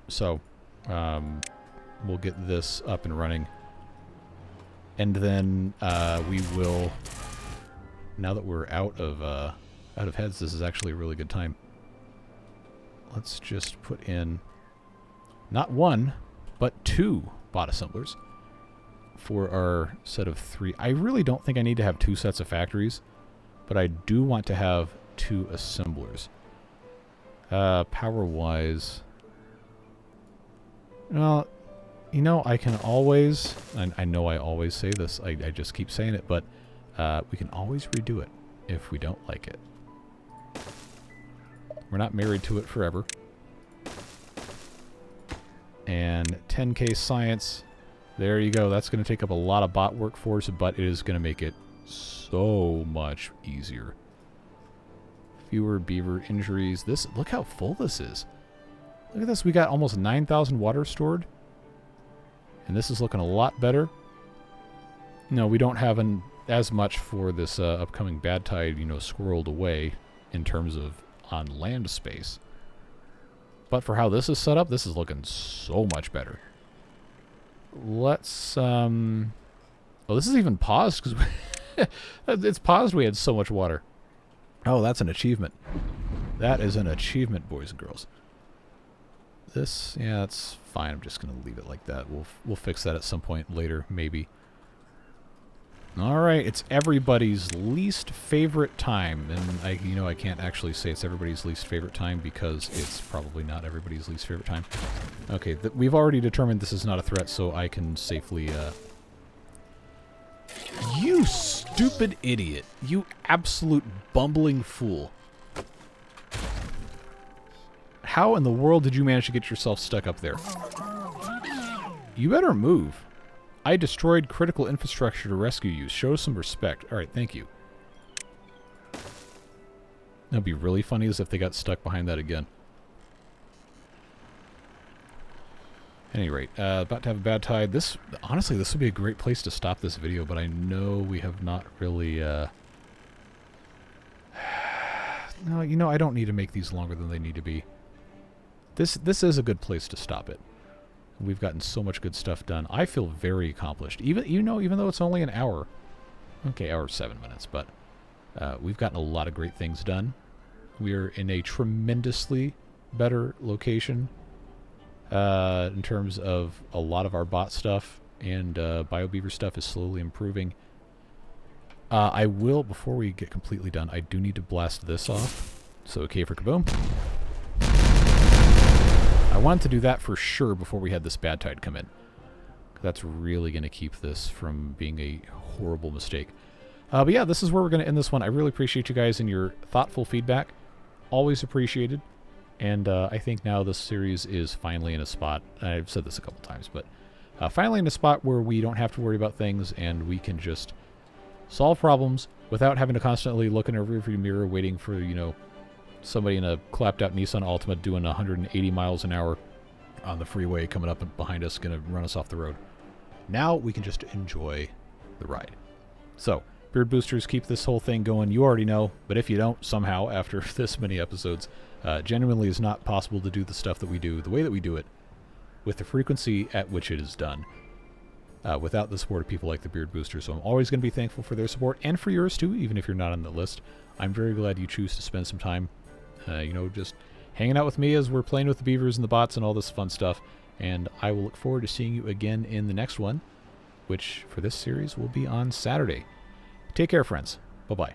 So, we'll get this up and running. And then we will, now that we're out of heads, this is actually a really good time. Let's just put in not one, but 2 bot assemblers for our set of 3. I really don't think I need to have 2 sets of factories, but I do want to have 2 assemblers. Power-wise, well, you know, I can always, I know I always say this, I just keep saying it, but we can always redo it if we don't like it. We're not married to it forever. And 10k science. There you go. That's going to take up a lot of bot workforce, but it is going to make it so much easier. Fewer beaver injuries. This, look how full this is. Look at this. We got almost 9,000 water stored. And this is looking a lot better. No, we don't have as much for this upcoming bad tide, you know, squirreled away in terms of on land space. But for how this is set up, this is looking so much better. Let's, oh, this is even paused because it's paused. We had so much water. Oh, that's an achievement. That is an achievement, boys and girls. This, yeah, that's fine. I'm just going to leave it like that. We'll fix that at some point later, maybe. All right, it's everybody's least favorite time, and I can't actually say it's everybody's least favorite time because it's probably not everybody's least favorite time. Okay, we've already determined this is not a threat, so I can safely. You stupid idiot! You absolute bumbling fool! How in the world did you manage to get yourself stuck up there? You better move. I destroyed critical infrastructure to rescue you. Show some respect. Alright, thank you. That'd be really funny as if they got stuck behind that again. At any rate, about to have a bad tide. This, honestly, this would be a great place to stop this video, but I know we have not really, No, you know, I don't need to make these longer than they need to be. This is a good place to stop it. We've gotten so much good stuff done. I feel very accomplished. Even though it's only an hour. Okay, hour 7 minutes, but we've gotten a lot of great things done. We're in a tremendously better location in terms of a lot of our bot stuff, and BioBeaver stuff is slowly improving. I will, before we get completely done, I do need to blast this off. So, okay for kaboom. I wanted to do that for sure before we had this bad tide come in. That's really going to keep this from being a horrible mistake. But yeah, this is where we're going to end this one. I really appreciate you guys and your thoughtful feedback. Always appreciated. And I think now this series is finally in a spot, I've said this a couple times, but finally in a spot where we don't have to worry about things and we can just solve problems without having to constantly look in a rearview mirror waiting for, you know, somebody in a clapped-out Nissan Altima doing 180 miles an hour on the freeway coming up behind us, going to run us off the road. Now we can just enjoy the ride. So, Beard Boosters, keep this whole thing going. You already know, but if you don't, somehow, after this many episodes, genuinely is not possible to do the stuff that we do, the way that we do it, with the frequency at which it is done, without the support of people like the Beard Boosters. So I'm always going to be thankful for their support, and for yours too, even if you're not on the list. I'm very glad you choose to spend some time you know, just hanging out with me as we're playing with the beavers and the bots and all this fun stuff. And I will look forward to seeing you again in the next one, which for this series will be on Saturday. Take care, friends. Bye-bye.